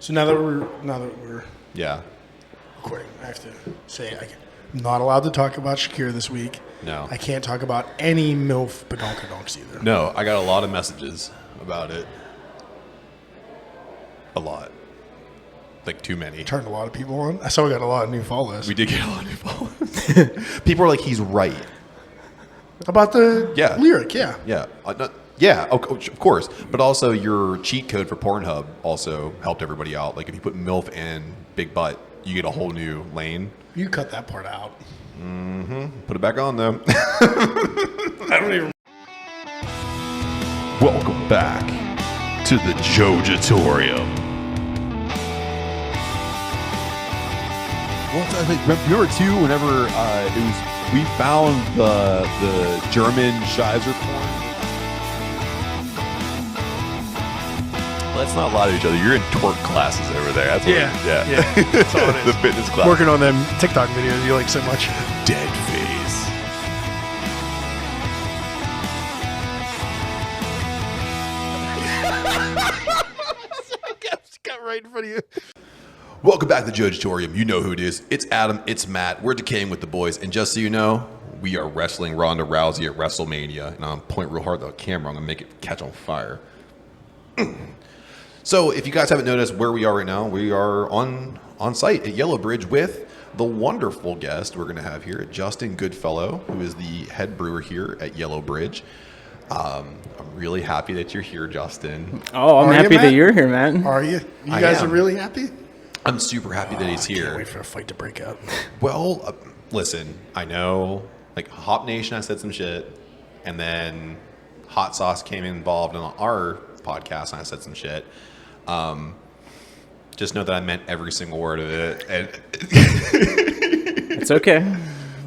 So now that we're recording, I have to say I'm not allowed to talk about Shakira this week. No. I can't talk about any MILF badonkadonks either. No, I got a lot of messages about it. A lot. Like too many. Turned a lot of people on. I saw we got a lot of new followers. We did get a lot of new followers. People are like, he's right. About the lyric, yeah. Yeah. Yeah, of course. But also your cheat code for Pornhub also helped everybody out. Like if you put MILF and big butt, you get a whole new lane. You cut that part out. Mm-hmm. Put it back on though. I don't even. Welcome back to the Jojitorium. Well, I think remember too, whenever we found the German Scheiser corn. Let's not lie to each other. You're in twerk classes over there. That's what yeah. That's all it is. The fitness class. Working on them TikTok videos you like so much. Dead face. Got right in front of you. Welcome back to the Jojitorium. You know who it is. It's Adam. It's Matt. We're decaying with the boys. And just so you know, we are wrestling Ronda Rousey at WrestleMania. And I'm point real hard to the camera. I'm going to make it catch on fire. So if you guys haven't noticed where we are right now, we are on site at Yellow Bridge with the wonderful guest we're going to have here, Justin Goodfellow, who is the head brewer here at Yellow Bridge. I'm really happy that you're here, Justin. Oh, I'm happy that you're here, man. Are you? You guys are really happy? I'm super happy that he's here. I can't wait for a fight to break up. Well, listen, I know, like Hop Nation, I said some shit, and then Hot Sauce came involved on our podcast, and I said some shit. Just know that I meant every single word of it. And it's okay.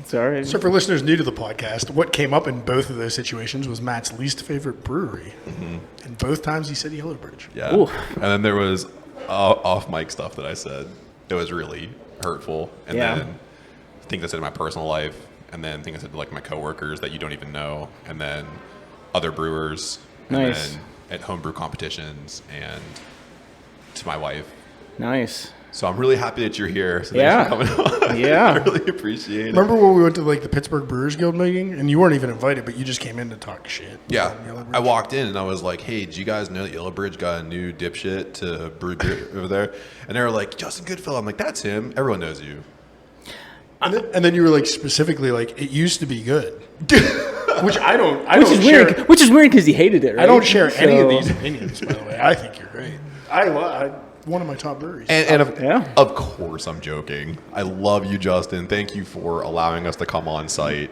It's all right. So for listeners new to the podcast, what came up in both of those situations was Matt's least favorite brewery. Mm-hmm. And both times he said Yellow Bridge. Yeah. Ooh. And then there was off mic stuff that I said that was really hurtful. And then things I said in my personal life. And then things I said to like my coworkers that you don't even know. And then other brewers. Nice. And then at homebrew competitions and to my wife. Nice. So I'm really happy that you're here. So thanks for coming on. Yeah. I really appreciate it. Remember when we went to like the Pittsburgh Brewers Guild meeting and you weren't even invited, but you just came in to talk shit? Yeah. I walked in and I was like, hey, do you guys know that Yellow Bridge got a new dipshit to brew beer over there? And they were like, Justin Goodfellow. I'm like, that's him. Everyone knows you. And then you were like specifically like, it used to be good. Which I don't share. Which is weird because he hated it, right? I don't share any of these opinions, by the way. I think you're great. One of my top breweries. And of course, I'm joking. I love you, Justin. Thank you for allowing us to come on site.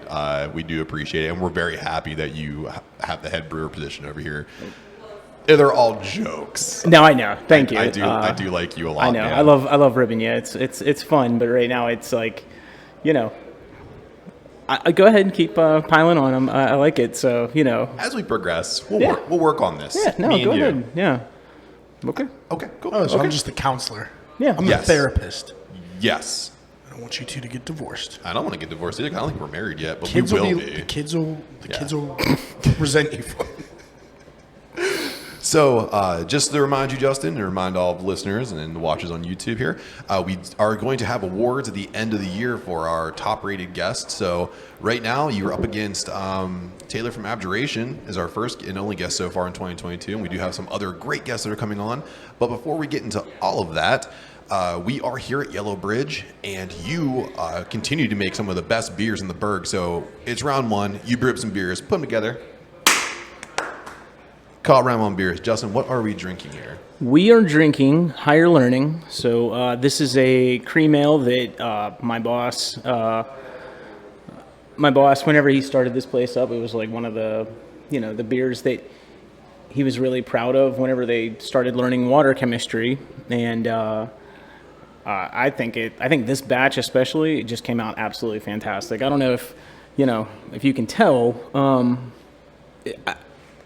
We do appreciate it. And we're very happy that you have the head brewer position over here. They're all jokes. No, I know. Thank you. I do like you a lot. I know. Man. I love ribbing you. It's fun, but right now it's like, I go ahead and keep piling on them. I like it. So, As we progress, we'll work on this. Yeah, no, go ahead. Yeah. Okay, cool. Oh, so I'm just the counselor. Yeah. I'm the therapist. Yes. I don't want you two to get divorced. I don't want to get divorced either. I don't think we're married yet, but kids we will be. The kids will resent you for it. So, just to remind you, Justin, and remind all of the listeners and the watchers on YouTube here, we are going to have awards at the end of the year for our top-rated guests. So, right now, you're up against Taylor from Abjuration is our first and only guest so far in 2022, and we do have some other great guests that are coming on. But before we get into all of that, we are here at Yellow Bridge, and you continue to make some of the best beers in the Berg. So, it's round one. You brew up some beers. Put them together. Call round one beers. Justin, what are we drinking here? We are drinking Higher Learning. So this is a cream ale that my boss, whenever he started this place up, it was like one of the, the beers that he was really proud of whenever they started learning water chemistry. And I think this batch especially, it just came out absolutely fantastic. I don't know if you can tell.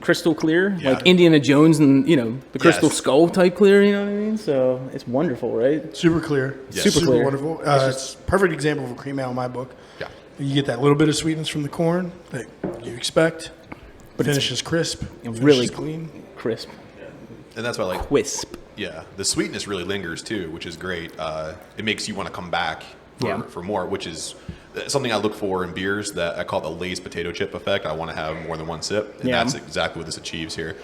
Crystal clear, like Indiana Jones and, the crystal skull type clear, you know what I mean? So it's wonderful, right? Super clear. Yes. Super clear. Wonderful. It's a perfect example of a cream ale in my book. Yeah. You get that little bit of sweetness from the corn that you expect, but finishes crisp. Really clean. Crisp. And that's why I like Crisp. Yeah, the sweetness really lingers too, which is great. It makes you want to come back for more, which is something I look for in beers that I call the Lay's potato chip effect. I want to have more than one sip, and that's exactly what this achieves here.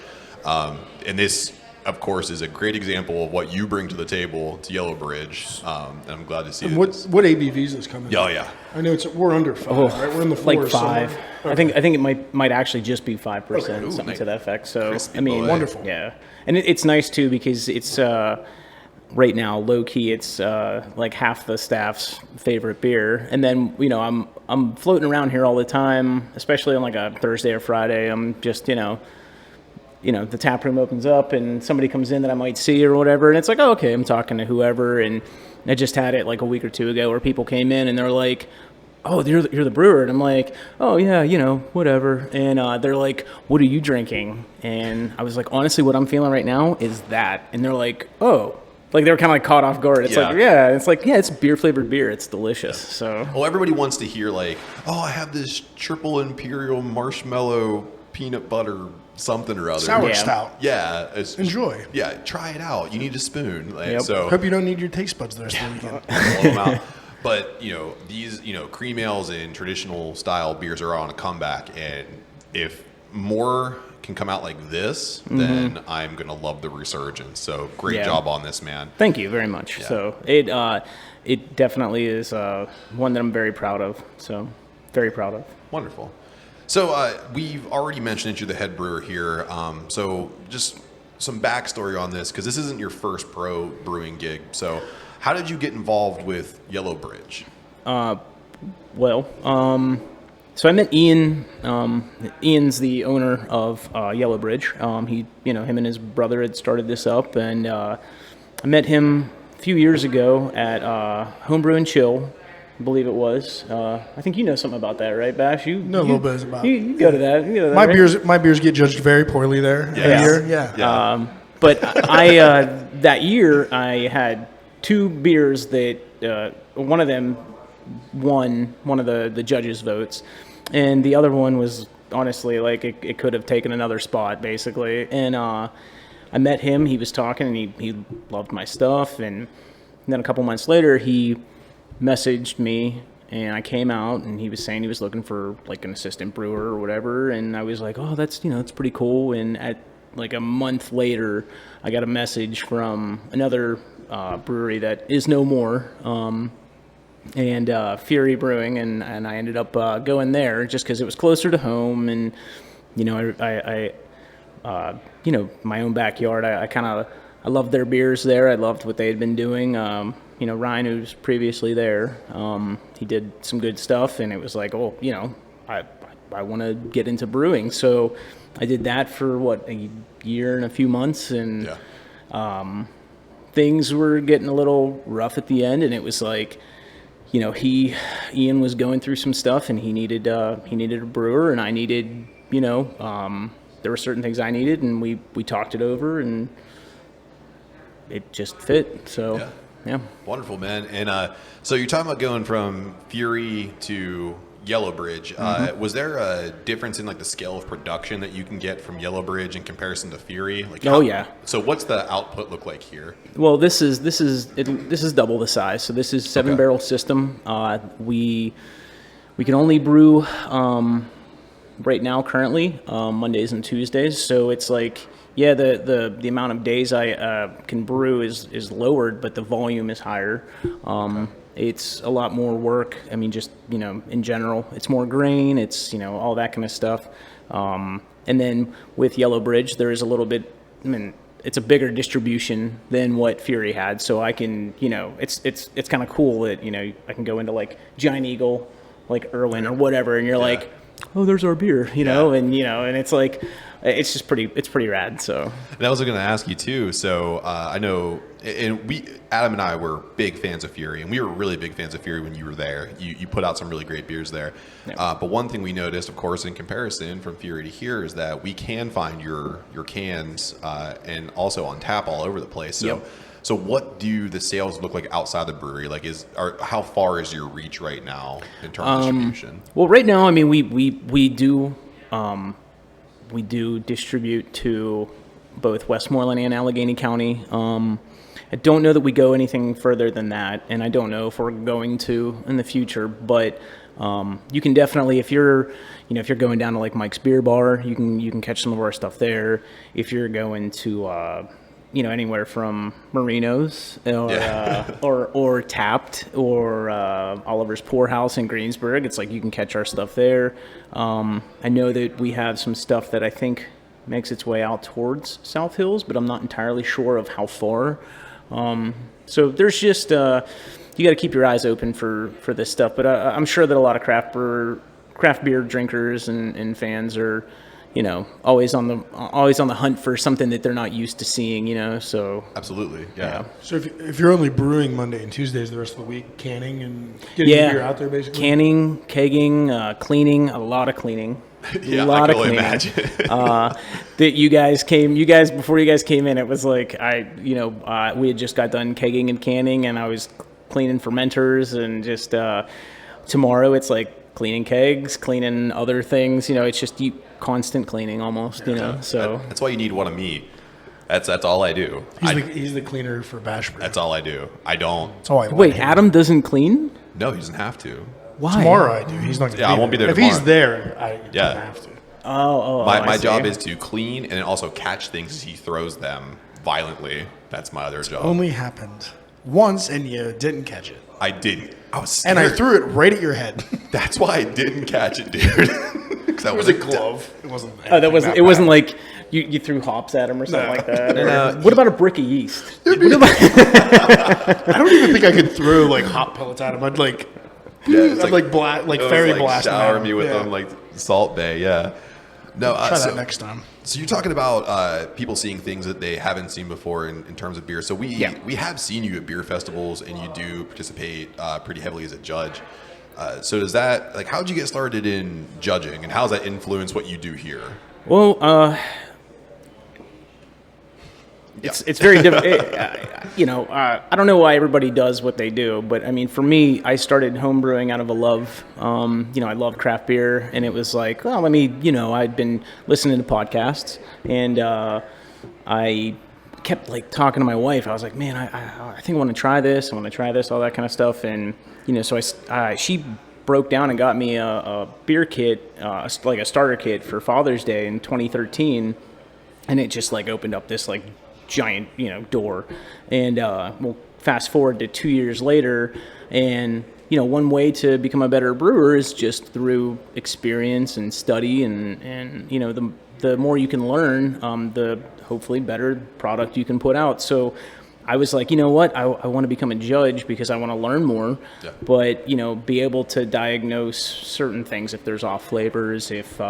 And this, of course, is a great example of what you bring to the table to Yellow Bridge. And I'm glad to see And that. what ABVs is this coming? Oh yeah, I know we're under 5, right? We're in the 4s. Like 5. somewhere. I think it might actually just be 5%, Ooh, something nice. to that effect. So Crispy I mean, boy. Wonderful. Yeah, and it's nice too because it's right now low key. It's like half the staff's favorite beer, and then I'm floating around here all the time, especially on like a Thursday or Friday. I'm just the tap room opens up and somebody comes in that I might see or whatever, and it's like, oh, okay, I'm talking to whoever, and I just had it like a week or two ago where people came in and they're like, oh, you're the brewer. And I'm like, oh, yeah, whatever. And they're like, what are you drinking? And I was like, honestly, what I'm feeling right now is that. And they're like, oh. Like, they were kind of like caught off guard. It's like, yeah. It's like, yeah, it's beer-flavored beer. It's delicious. So. Well, everybody wants to hear like, oh, I have this triple imperial marshmallow peanut butter something or other. Sour stout. Yeah. Enjoy. Yeah, try it out. You need a spoon. Like, Yep. So Hope you don't need your taste buds the rest of the weekend. blow them out. But these cream ales and traditional style beers are on a comeback, and if more can come out like this, then I'm gonna love the resurgence. So great job on this, man. Thank you very much. Yeah. So it definitely is one that I'm very proud of. So very proud of. Wonderful. So we've already mentioned that you're the head brewer here. So just some backstory on this, because this isn't your first pro brewing gig. So how did you get involved with Yellow Bridge? So I met Ian. Ian's the owner of Yellow Bridge. Him and his brother had started this up, and I met him a few years ago at Homebrew and Chill, I believe it was. I think you know something about that, right, Bash? You Know a little bit about it. You go to that. You go to that, My right? My beers get judged very poorly there every year. Yeah. But I that year I had 2 beers that one of them won one of the judges' votes, and the other one was honestly like it could have taken another spot basically. And I met him. He was talking and he loved my stuff. And then a couple months later he messaged me and I came out and he was saying he was looking for like an assistant brewer or whatever. And I was like, oh, that's that's pretty cool. And at like a month later, I got a message from another brewery that is no more, and Fury Brewing, and I ended up going there just because it was closer to home, and I my own backyard. I loved their beers there. I loved what they had been doing. Ryan, who was previously there, he did some good stuff, and it was like, oh, I want to get into brewing, so I did that for a year and a few months, and things were getting a little rough at the end, and it was like, Ian was going through some stuff, and he needed a brewer, and I needed, there were certain things I needed, and we talked it over, and it just fit. So yeah. Wonderful, man. And so you're talking about going from Fury to Yellow Bridge. Was there a difference in like the scale of production that you can get from Yellow Bridge in comparison to Fury? Yeah. So what's the output look like here? Well, this is double the size. So this is 7-barrel system. We can only brew right now currently Mondays and Tuesdays. So it's like, yeah, the amount of days I can brew is lowered, but the volume is higher. It's a lot more work. I mean, just, in general, it's more grain, it's, all that kind of stuff. And then with Yellow Bridge, there is a little bit, it's a bigger distribution than what Fury had. So I can, it's kind of cool that, I can go into like Giant Eagle, like Irwin or whatever, and you're like, oh, there's our beer, and it's like, it's pretty rad. So. And I was going to ask you too. So I know, and Adam and I were big fans of Fury, and we were really big fans of Fury when you were there. You put out some really great beers there. Yeah. But one thing we noticed, of course, in comparison from Fury to here, is that we can find your cans and also on tap all over the place. So. Yep. So what do the sales look like outside the brewery? Like, how far is your reach right now in terms of distribution? Well, right now, I mean, we do distribute to both Westmoreland and Allegheny County. I don't know that we go anything further than that, and I don't know if we're going to in the future. But you can definitely, if you're going down to like Mike's Beer Bar, you can catch some of our stuff there. If you're going to anywhere from Marino's or Tapped or Oliver's Poorhouse in Greensburg, it's like you can catch our stuff there. I know that we have some stuff that I think makes its way out towards South Hills, but I'm not entirely sure of how far. So there's just you got to keep your eyes open for this stuff. But I'm sure that a lot of craft beer drinkers and fans are, always on the hunt for something that they're not used to seeing. So absolutely, yeah. So if you're only brewing Monday and Tuesdays the rest of the week, canning and getting the beer out there, basically canning, kegging, cleaning, a lot of cleaning. Yeah, I can only imagine. That you guys before you guys came in, it was like we had just got done kegging and canning, and I was cleaning fermenters, and just tomorrow it's like cleaning kegs, cleaning other things. It's just constant cleaning almost. So that's why you need one of me. That's all I do. He's the cleaner for Bash Brew. That's all I do. I don't. That's all I Wait, Adam doesn't clean? No, he doesn't have to. Why? Tomorrow I do. He's not going to I won't be there If tomorrow. he's there, I don't have to. My job is to clean and also catch things as he throws them violently. That's my other job. Only happened once, and you didn't catch it. I didn't. I was scared. And I threw it right at your head. That's why I didn't catch it, dude. That was a glove. It wasn't. That wasn't. It wasn't like you threw hops at him or something like that. No. What about a brick of yeast? I don't even think I could throw like hot pellets at him. I'd like. Yeah, I'd like fairy blast. Shower me with them like Salt Bay. Yeah. No. Try that next time. So you're talking about people seeing things that they haven't seen before in terms of beer. So we have seen you at beer festivals, and you do participate pretty heavily as a judge. So does that, like, how did you get started in judging, and how does that influence what you do here? Well, it's very different. I don't know why everybody does what they do, but I mean, for me, I started homebrewing out of a love. I love craft beer, and it was like, well, I'd been listening to podcasts, and I kept like talking to my wife. I was like, man, I think I want to try this. I want to try this, all that kind of stuff, and so she broke down and got me a beer kit, like a starter kit for Father's Day in 2013, and it just like opened up this like giant door. And we'll fast forward to 2 years later, and one way to become a better brewer is just through experience and study, and the more you can learn, the hopefully better product you can put out. So I was like, what? I want to become a judge because I want to learn more, but be able to diagnose certain things if there's off flavors, if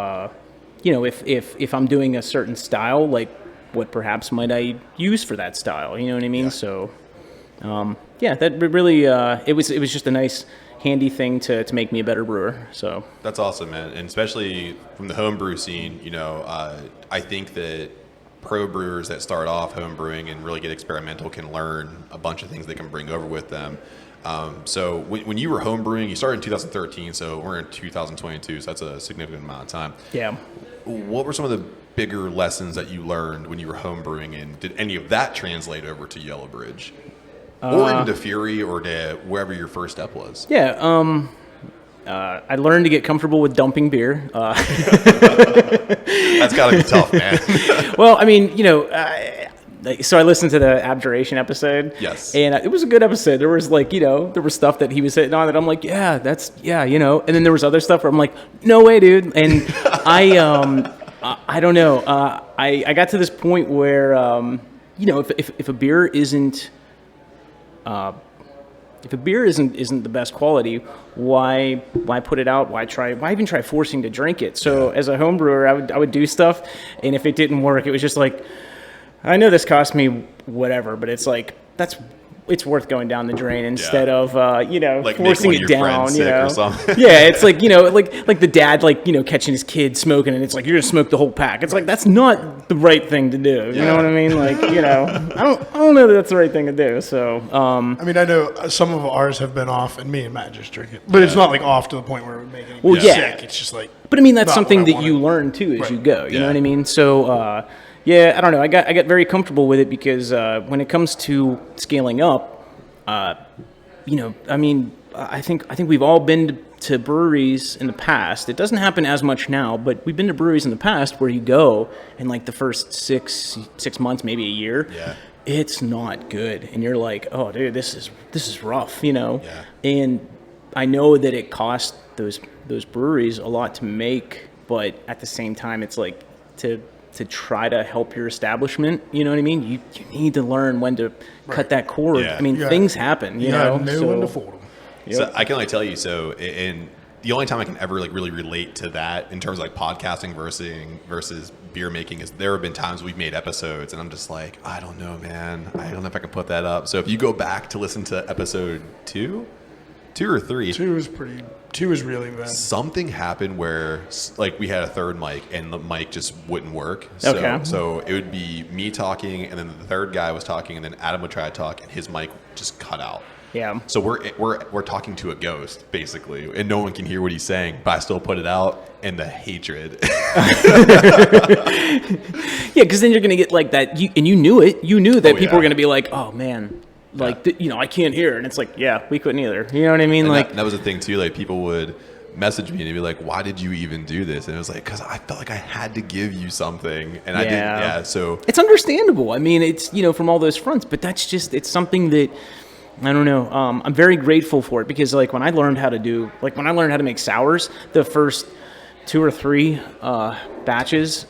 if I'm doing a certain style, like what perhaps might I use for that style? You know what I mean? Yeah. So that really it was just a nice handy thing to make me a better brewer. So that's awesome, man. And especially from the homebrew scene, I think that pro brewers that start off home brewing and really get experimental can learn a bunch of things they can bring over with them. So when you were home brewing, you started in 2013, so we're in 2022, so that's a significant amount of time. Yeah. What were some of the bigger lessons that you learned when you were home brewing, and did any of that translate over to Yellow Bridge? Or into Fury, or to wherever your first step was? Yeah, I learned to get comfortable with dumping beer. That's got to be tough, man. Well, I mean, so I listened to the Abjuration episode. Yes. And it was a good episode. There was there was stuff that he was hitting on that I'm like, and then there was other stuff where I'm like, no way, dude. And I don't know. I got to this point where, if a beer isn't, the best quality, why put it out? Why even try forcing to drink it? So as a home brewer, I would do stuff, and if it didn't work, it was just like, I know this cost me whatever, but it's like it's worth going down the drain instead of like forcing it down. Or something. Yeah, it's like like the dad catching his kid smoking, and it's like, you're gonna smoke the whole pack. It's like, that's not the right thing to do. You know what I mean? Like I don't know that that's the right thing to do. So I mean, I know some of ours have been off, and me and Matt just drink it, but it's not like off to the point where it would make anybody sick. It's just like. But I mean, that's something that you learn too as you go. You know what I mean? So. Yeah, I don't know. I got very comfortable with it because when it comes to scaling up, you know, I mean, I think we've all been to breweries in the past. It doesn't happen as much now, but we've been to breweries in the past where you go and like the first six months, maybe a year, it's not good, and you're like, oh, dude, this is rough, you know. Yeah. And I know that it costs those breweries a lot to make, but at the same time, it's like to try to help your establishment, you know what I mean? You need to learn when to cut that cord. Yeah. I mean, things happen, you know. When to fold them. Yep. So I can only tell you, so and the only time I can ever like really relate to that in terms of like podcasting versus beer making is there have been times we've made episodes and I'm just like, I don't know, man. I don't know if I can put that up. So if you go back to listen to episode 2 or 3, 2 is really bad. something happened where like we had a third mic and the mic just wouldn't work. So, Okay. so it would be me talking and then the third guy was talking and then Adam would try to talk and his mic just cut out. Yeah. So we're talking to a ghost basically, and no one can hear what he's saying, but I still put it out, and the hatred. Yeah, because then you're gonna get like that, you knew it. You knew that people yeah. were gonna be like, "Oh man, like you know, I can't hear," and it's like, "Yeah, we couldn't either." You know what I mean? And like that was the thing too. Like people would message me and they'd be like, "Why did you even do this?" And it was like, "Because I felt like I had to give you something," and I didn't. Yeah. So it's understandable. I mean, it's from all those fronts, but that's just it's something that. I don't know. I'm very grateful for it because, like, when I learned how to make sours, the first 2 or 3 batches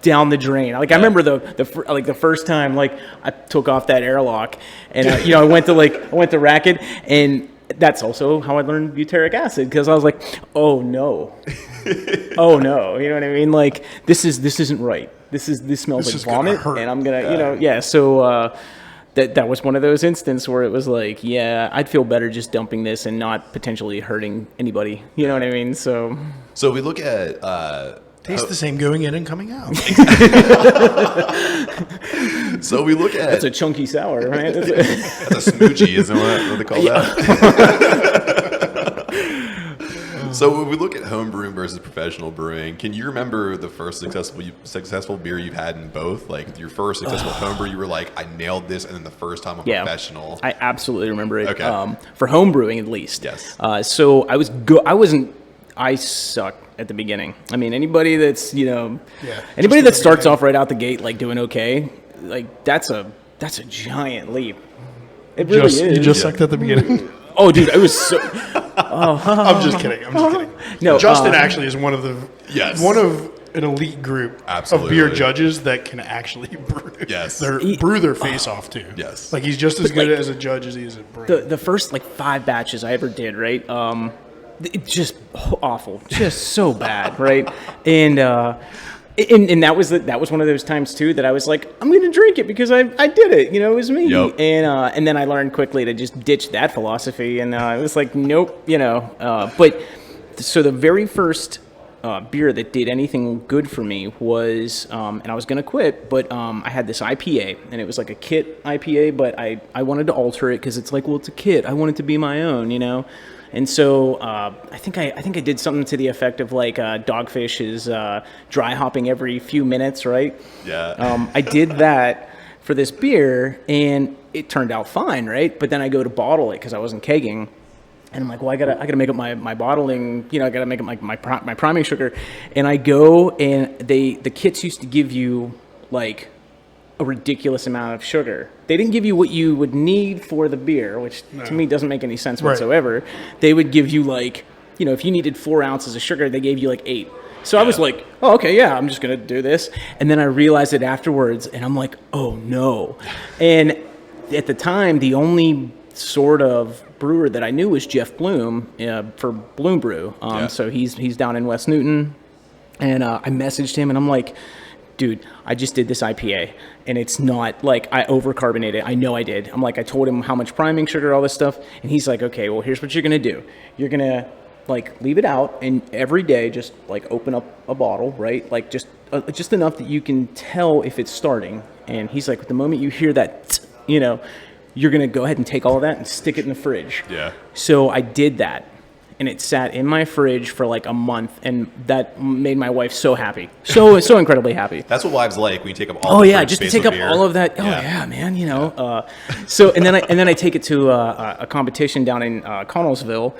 down the drain. Like, I remember the first time, like, I took off that airlock, and I went to rack it, and that's also how I learned butyric acid because I was like, oh no, oh no, you know what I mean? Like, this isn't right. This smells like vomit, and I'm gonna, So. That was one of those instances where it was like, yeah, I'd feel better just dumping this and not potentially hurting anybody. You know what I mean? So we look at Tastes the same going in and coming out. so we look at that's a chunky sour, right? that's a smoochie, isn't what they call that? So when we look at home brewing versus professional brewing, can you remember the first successful beer you've had in both? Like your first successful home brew, you were like, I nailed this, and then the first time I'm professional. I absolutely remember it. Okay. For home brewing, at least. Yes. So I sucked at the beginning. I mean, anybody that's anybody that starts off right out the gate like doing okay, like that's a giant leap. It really is. You just sucked at the beginning. Oh, dude, I was so. I'm just kidding. No, Justin actually is one of an elite group Absolutely. of beer judges that can actually brew. Yes. Brew their face off too. Yes. Like he's just as good as a judge as he is at brewing. the first like 5 batches I ever did, right? It's just awful, just so bad, right? And that was one of those times too that I was like, I'm gonna drink it because I did it, it was me. Yep. And then I learned quickly to just ditch that philosophy, and it was like, nope, But so the very first beer that did anything good for me was, and I was gonna quit, but I had this IPA, and it was like a kit IPA, but I wanted to alter it because it's like, well, it's a kit. I want it to be my own, And so I think I did something to the effect of like Dogfish is dry hopping every few minutes, right? Yeah. I did that for this beer, and it turned out fine, right? But then I go to bottle it because I wasn't kegging, and I'm like, well, I gotta make up my bottling, I gotta make up my priming sugar, and I go and the kits used to give you like a ridiculous amount of sugar. They didn't give you what you would need for the beer, which to me doesn't make any sense whatsoever. They would give you like, if you needed 4 ounces of sugar, they gave you like 8. So I was like, oh, okay, yeah, I'm just going to do this. And then I realized it afterwards, and I'm like, oh, no. And at the time, the only sort of brewer that I knew was Jeff Bloom for Bloom Brew. So he's down in West Newton. And I messaged him, and I'm like, dude, I just did this IPA, and it's not like I overcarbonated. I know I did. I'm like, I told him how much priming sugar, all this stuff, and he's like, okay, well, here's what you're gonna do. You're gonna like leave it out, and every day just like open up a bottle, right? Like just enough that you can tell if it's starting. And he's like, the moment you hear that, you're gonna go ahead and take all of that and stick it in the fridge. Yeah. So I did that. and it sat in my fridge for like a month, and that made my wife so happy, so incredibly happy. That's what wives like when you take up all. Oh the yeah, fridge just to space take with up beer. all of that. Oh yeah, man, you know. So and then I take it to a competition down in Connellsville,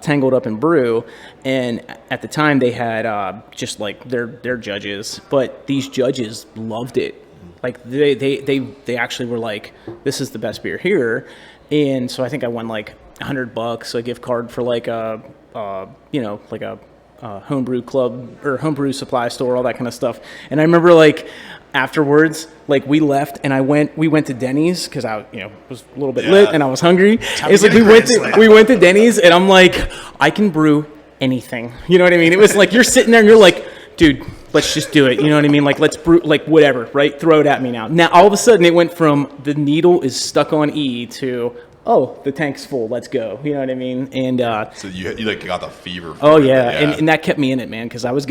Tangled Up in Brew, and at the time they had just like their judges, but these judges loved it. Like they actually were like, this is the best beer here, and so I think I won like $100, a gift card for like a like a homebrew club or homebrew supply store, all that kind of stuff. And I remember like afterwards, like we left and we went to Denny's because I was a little bit lit and I was hungry. It's like we went to Denny's and I'm like, I can brew anything. You know what I mean? It was like you're sitting there and you're like, dude, let's just do it. You know what I mean? Like, let's brew, like, whatever, right? Throw it at me now. Now, all of a sudden, it went from the needle is stuck on E to, oh, the tank's full. Let's go. You know what I mean? And so you like got the fever. Oh yeah, and that kept me in it, man, because I was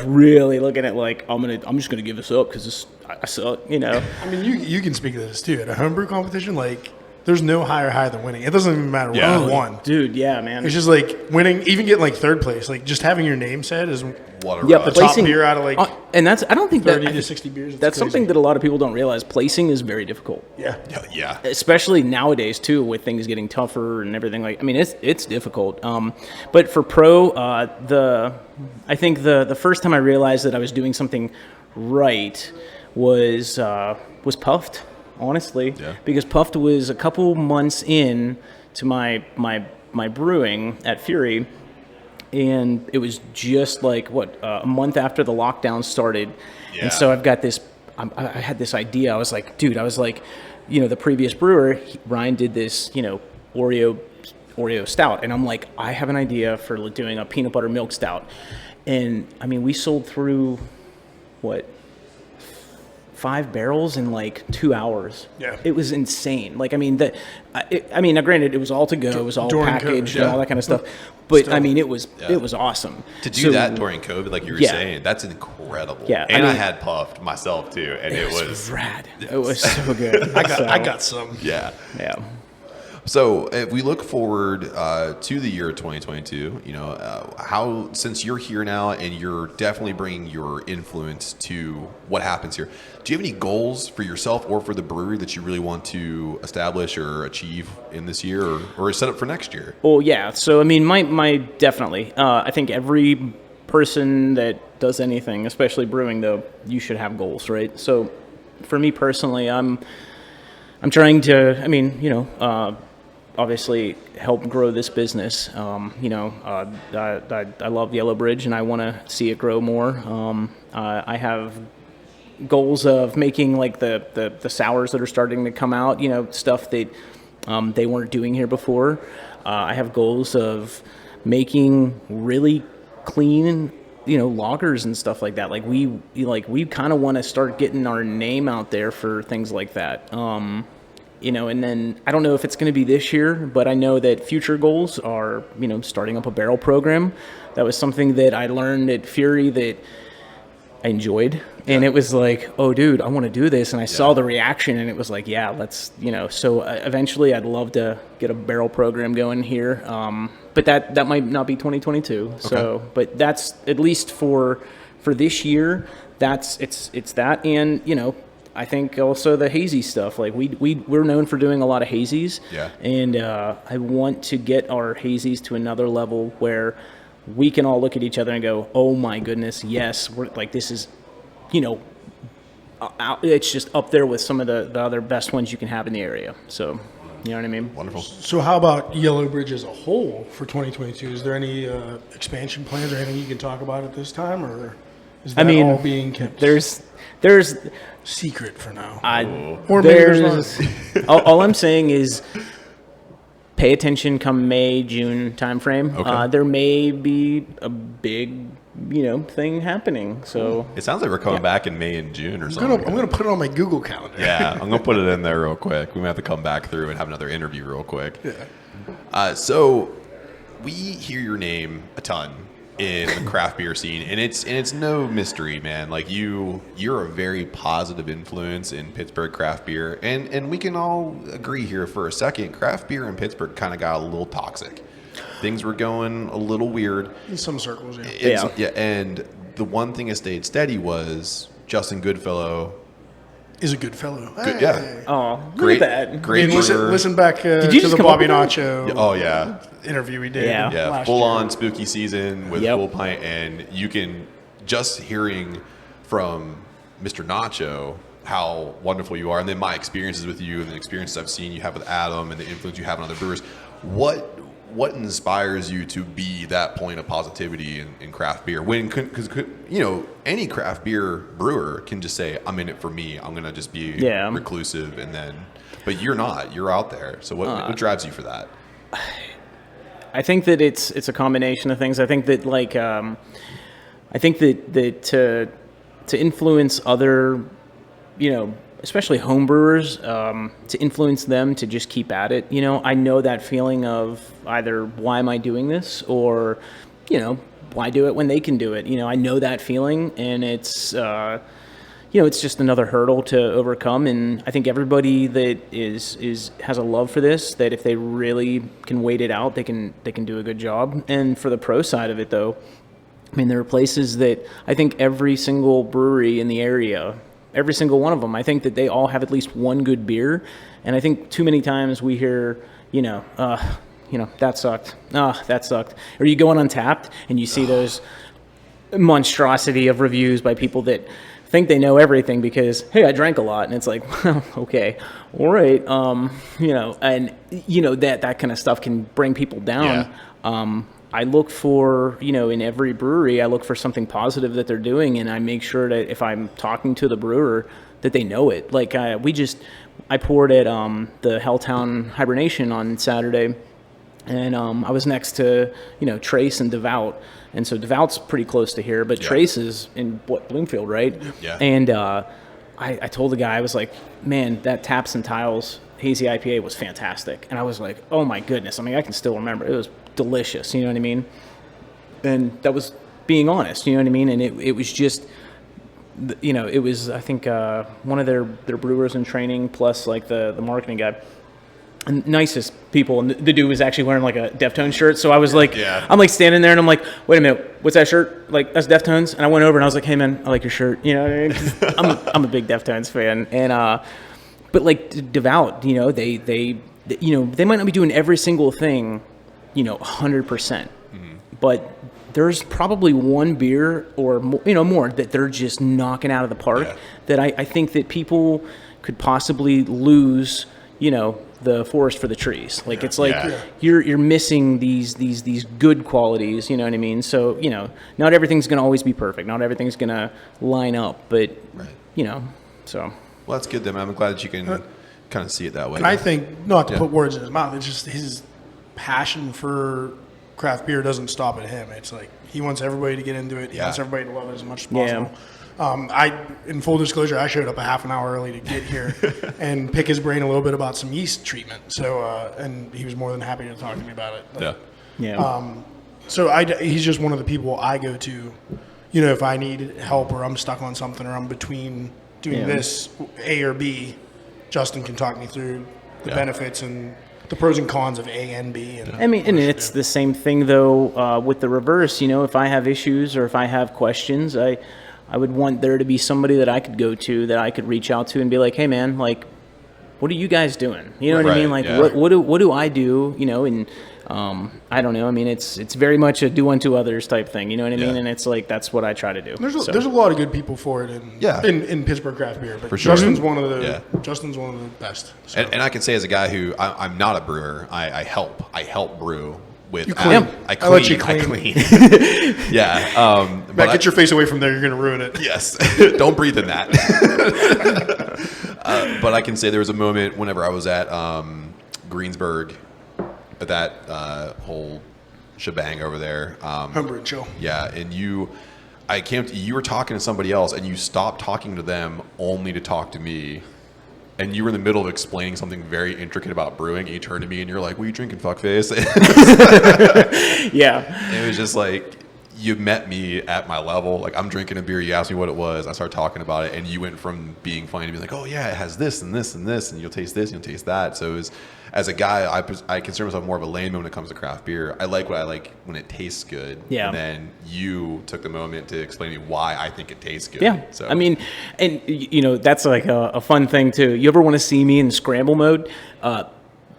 really looking at like I'm just gonna give this up because I suck. You know. I mean, you can speak to this too. At a homebrew competition, like, there's no higher high than winning. It doesn't even matter what you won. Dude, yeah, man. It's just like winning, even getting like third place. Like just having your name said is what a yeah, rush. the placing, top beer out of like and that's I don't think 30 that to 60 beers. that's crazy. something that a lot of people don't realize. Placing is very difficult. Yeah. Especially nowadays too, with things getting tougher and everything. Like, I mean, it's difficult. But for pro, I think the first time I realized that I was doing something right was Puffed. Honestly, because Puffed was a couple months in to my brewing at Fury, and it was just like a month after the lockdown started, and so I've got this. I had this idea. I was like, dude, the previous brewer Ryan did this, Oreo stout, and I'm like, I have an idea for doing a peanut butter milk stout, and I mean, we sold through 5 barrels in like 2 hours. Yeah, it was insane. Like, I mean, now granted, it was all to go, it was all during packaged COVID, and all that kind of stuff. But Still. I mean, it was awesome To do that during COVID, like you were saying, that's incredible. Yeah, and I mean, had Puffed myself too, and it was rad. It was so good. I got some. Yeah. So if we look forward to the year 2022, how, since you're here now and you're definitely bringing your influence to what happens here, do you have any goals for yourself or for the brewery that you really want to establish or achieve in this year or set up for next year? Well, yeah. So, I mean, my definitely. I think every person that does anything, especially brewing, though, you should have goals, right? So, for me personally, I'm trying to, obviously help grow this business. I love Yellow Bridge and I want to see it grow more. I have goals of making like the sours that are starting to come out, stuff that they weren't doing here before. I have goals of making really clean, lagers and stuff like that. Like we kind of want to start getting our name out there for things like that. And then I don't know if it's going to be this year, but I know that future goals are, starting up a barrel program. That was something that I learned at Fury that I enjoyed. And it was like, oh, dude, I want to do this. And I saw the reaction and it was like, yeah, let's, so eventually I'd love to get a barrel program going here. But that might not be 2022. Okay. So, but that's at least for this year, it's that. And, I think also the hazy stuff. Like we're known for doing a lot of hazies. Yeah. And I want to get our hazies to another level where we can all look at each other and go, oh my goodness, yes, we're like, this is, it's just up there with some of the other best ones you can have in the area. So, you know what I mean? Wonderful. So how about Yellow Bridge as a whole for 2022? Is there any expansion plans or anything you can talk about at this time, or is that all being kept? There's secret for now. Or there's all I'm saying is pay attention come May, June timeframe. Okay. There may be a big, thing happening. So It sounds like we're coming back in May and June or something. I'm gonna put it on my Google calendar. Yeah, I'm going to put it in there real quick. We might have to come back through and have another interview real quick. Yeah. So we hear your name a ton in the craft beer scene, and it's no mystery, man. Like you're a very positive influence in Pittsburgh craft beer, and we can all agree here for a second, craft beer in Pittsburgh kind of got a little toxic. things were going a little weird. In some circles, yeah. Yeah. And the one thing that stayed steady was Justin Goodfellow. Is a good fellow. Good, yeah. Oh, Great, look at that. great. Listen back you to just the come up Bobby with that? Nacho Oh yeah, interview we did. Yeah. yeah. last Full year. on spooky season with Yep. full pint, and you can just hearing from Mr. Nacho how wonderful you are, and then my experiences with you and the experiences I've seen you have with Adam and the influence you have on other brewers. What inspires you to be that point of positivity in craft beer? Because any craft beer brewer can just say, "I'm in it for me. I'm gonna just be reclusive," and then, but you're not. You're out there. So what drives you for that? I think that it's a combination of things. I think that to influence other, especially home brewers, to influence them to just keep at it. I know that feeling of either why am I doing this, or, why do it when they can do it? I know that feeling, and it's it's just another hurdle to overcome. And I think everybody that has a love for this, that if they really can wait it out, they can do a good job. And for the pro side of it, though, I mean, there are places that I think every single brewery in the area, every single one of them, I think that they all have at least one good beer. And I think too many times we hear, that sucked. That sucked. Or you go on Untapped and you see those monstrosity of reviews by people that think they know everything because, hey, I drank a lot. And it's like, well, okay, all right. That kind of stuff can bring people down. Yeah. I look for, in every brewery, I look for something positive that they're doing, and I make sure that if I'm talking to the brewer, that they know it. Like I poured at the Helltown Hibernation on Saturday, and I was next to, Trace and Devout, and so Devout's pretty close to here, but Trace is in Bloomfield, right? Yeah. And I told the guy, I was like, man, that Taps and Tiles Hazy IPA was fantastic, and I was like, oh my goodness. I mean, I can still remember it was delicious, you know what I mean? And that was being honest, you know what I mean? And it was just, it was, I think, one of their brewers in training plus like the marketing guy, and nicest people. And the dude was actually wearing like a Deftones shirt. So I was like, I'm like standing there and I'm like, wait a minute, what's that shirt? Like, that's Deftones. And I went over and I was like, hey man, I like your shirt. You know what I mean? 'Cause I'm a big Deftones fan. And, but like Devout, they might not be doing every single thing, 100%. But there's probably one beer or more that they're just knocking out of the park that I think that people could possibly lose, the forest for the trees. Like it's like you're missing these good qualities, you know what I mean? So, not everything's going to always be perfect. Not everything's going to line up, but so. Well, that's good then. I'm glad that you can kind of see it that way. And I think, not to put words in his mouth, it's just his passion for craft beer doesn't stop at him. It's like he wants everybody to get into it. He wants everybody to love it as much as possible. In full disclosure, I showed up a half an hour early to get here and pick his brain a little bit about some yeast treatment. So, and he was more than happy to talk to me about it. He's just one of the people I go to, if I need help or I'm stuck on something or I'm between doing this A or B. Justin can talk me through the benefits and the pros and cons of A and B. And it's the same thing though with the reverse. If I have issues or if I have questions, I would want there to be somebody that I could go to, that I could reach out to and be like, hey man, like, what are you guys doing? You know what I mean? Like, what do I do? And I don't know. I mean, it's very much a do unto others type thing. You know what I mean? And it's like that's what I try to do. There's a lot of good people for it in Pittsburgh craft beer, but for sure. Justin's one of the best. So. And I can say as a guy who I'm not a brewer, I help brew with. You clean. I let you clean. I clean. Matt, get your face away from there. You're going to ruin it. Yes. Don't breathe in that. But I can say there was a moment whenever I was at Greensburg, at that whole shebang over there. Homebrew and chill. Yeah, and you were talking to somebody else, and you stopped talking to them only to talk to me. And you were in the middle of explaining something very intricate about brewing, and you turned to me and you're like, "What are you drinking, fuckface?" Yeah. And it was just like, you met me at my level. Like, I'm drinking a beer. You asked me what it was. I started talking about it, and you went from being funny to being like, "Oh yeah, it has this and this and this, and you'll taste this, and you'll taste that." So it was, as a guy, I consider myself more of a layman when it comes to craft beer. I like what I like when it tastes good. Yeah. And then you took the moment to explain to me why I think it tastes good. Yeah. So I mean, and that's like a fun thing too. You ever want to see me in scramble mode?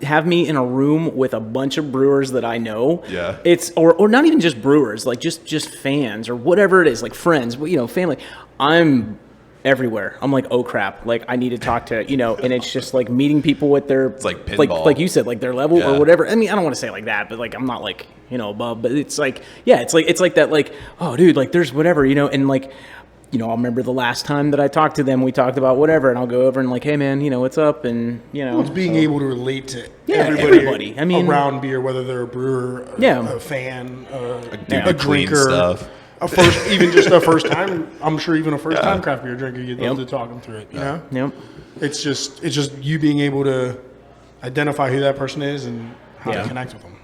Have me in a room with a bunch of brewers that I know. Yeah. It's or not even just brewers, like just fans or whatever it is, like friends, family. I'm everywhere. I'm like, oh crap, like I need to talk to, and it's just like meeting people with their, it's like pinball. like you said, like their level Yeah. or whatever. I mean, I don't want to say like that, but like I'm not like, above, but it's like, yeah, it's like that, like, oh dude, like there's whatever, and like, I'll remember the last time that I talked to them, we talked about whatever, and I'll go over and like, hey man, what's up, and it's being able to relate to everybody. I mean, around beer, whether they're a brewer, a fan, a clean drinker, stuff. even just a first time. I'm sure even a first time craft beer drinker, you'd love to talk them through it. You know, Yep. It's just you being able to identify who that person is and how to connect with them.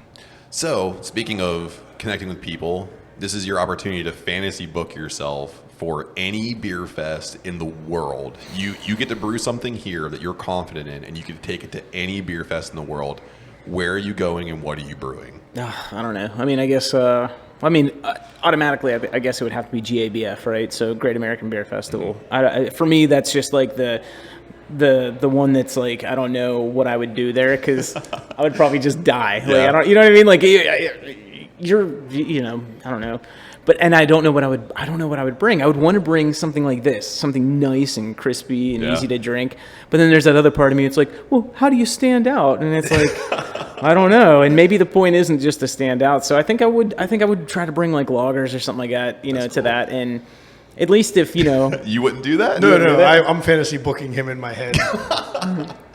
So, speaking of connecting with people, this is your opportunity to fantasy book yourself for any beer fest in the world. You get to brew something here that you're confident in, and you can take it to any beer fest in the world. Where are you going, and what are you brewing? I don't know. I mean, I guess. Automatically, I guess it would have to be GABF, right? So Great American Beer Festival. For me, that's just like the one that's like, I don't know what I would do there because I would probably just die. Like, I don't, you know what I mean? Like I don't know. And I don't know what I would bring. I would want to bring something like this, something nice and crispy and easy to drink. But then there's that other part of me. It's like, well, how do you stand out? And it's like, I don't know. And maybe the point isn't just to stand out. So I think I would try to bring like lagers or something like that, to that. And at least if, You wouldn't do that? No. I'm fantasy booking him in my head.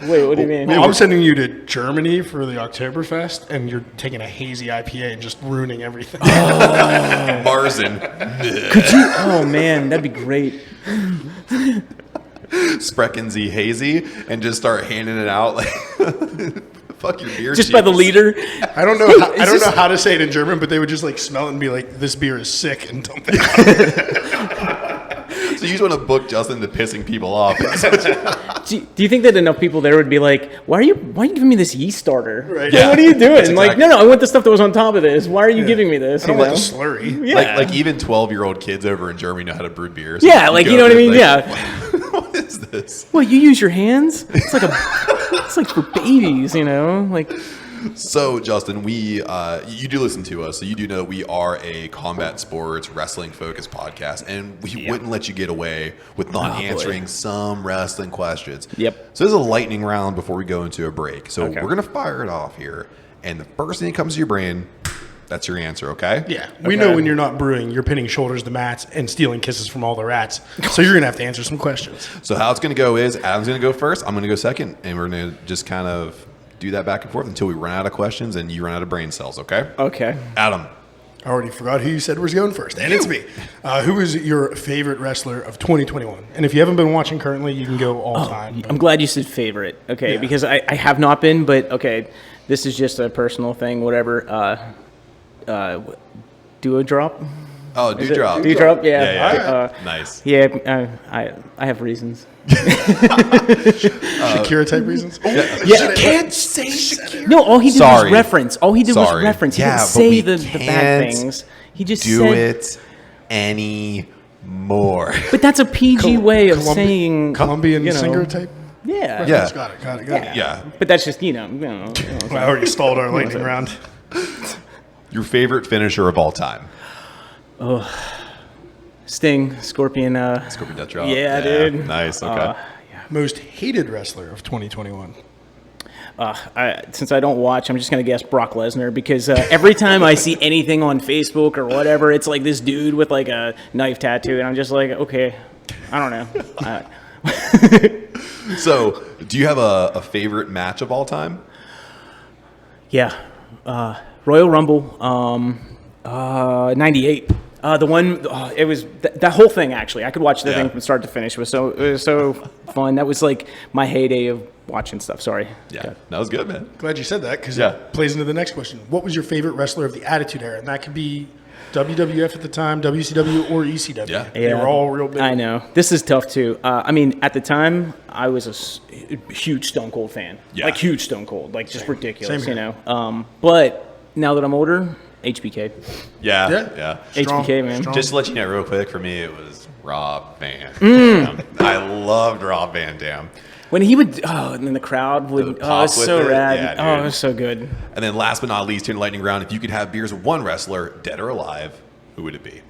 Wait, what do you mean? Well, I'm sending you to Germany for the Oktoberfest, and you're taking a hazy IPA and just ruining everything. Marzen. Could you? Oh man, that'd be great. Spreckensy hazy, and just start handing it out like fuck your beer. Just by the liter. I don't know how to say it in German, but they would just like smell it and be like, "This beer is sick," and dump it out. So you just want to book Justin to pissing people off. Do you think that enough people there would be like, why are you giving me this yeast starter? Right. Yeah. What are you doing? That's Like, exactly. no, I want the stuff that was on top of this. Why are you giving me this? I don't want the slurry. Yeah. Like even 12-year-old kids over in Germany know how to brew beer. So Yeah, like, you know what I mean? like, Yeah. What is this? Well, you use your hands? It's like for babies, like. So, Justin, you do listen to us, so you do know that we are a combat sports wrestling focused podcast, and we wouldn't let you get away with not answering some wrestling questions. Yep. So, this is a lightning round before we go into a break. So, Okay. we're gonna fire it off here, and the first thing that comes to your brain, that's your answer. Okay? Yeah, we know when you're not brewing, you're pinning shoulders to mats and stealing kisses from all the rats. So you're gonna have to answer some questions. So, how it's gonna go is Adam's gonna go first, I'm gonna go second, and we're gonna just kind of do that back and forth until we run out of questions and you run out of brain cells. Okay? Okay. Adam. I already forgot who you said was going first, and it's me. Who is your favorite wrestler of 2021? And if you haven't been watching currently, you can go all time. I'm glad you said favorite. Okay, because I have not been, but okay, this is just a personal thing. Whatever. Duo drop. Oh, Dewdrop. Dewdrop. Yeah. Yeah. Nice. Yeah. I have reasons. Shakira type reasons. Yeah. Can't say Shakira. No, all he did Sorry. was reference. All he did was Sorry. reference. He Yeah, didn't but say we the bad can't things. He just Do said it anymore. But that's a PG way of saying Colombian singer type. Yeah. Yeah. Got it. Yeah. But that's just Well, I already stalled our lightning round. Your favorite finisher of all time? Sting, Scorpion. Scorpion Death Drop. Yeah, dude. Nice. Okay. Most hated wrestler of 2021. Since I don't watch, I'm just going to guess Brock Lesnar because every time I see anything on Facebook or whatever, it's like this dude with like a knife tattoo, and I'm just like, okay, I don't know. So, do you have a favorite match of all time? Yeah. Royal Rumble, 98. The one, it was that whole thing. Actually, I could watch the Yeah. thing from start to finish. It was so fun. That was like my heyday of watching stuff. Sorry. Yeah, that was good, man. Glad you said that because Yeah. it plays into the next question. What was your favorite wrestler of the Attitude Era? And that could be WWF at the time, WCW, or ECW. Yeah. They were all real big. I know. This is tough too. I mean, at the time, I was a huge Stone Cold fan. Yeah. Like huge Stone Cold, like just ridiculous, Same you here. know. But now that I'm older, HBK. Yeah, Yeah. yeah. HBK, man. strong. Just to let you know real quick, for me, it was Rob Van Mm. Dam. I loved Rob Van Dam. When he would, and then the crowd would, pop it's with so it. rad. Yeah, Oh, dude. it was so good. And then last but not least, here in Lightning Round, if you could have beers with one wrestler, dead or alive, who would it be?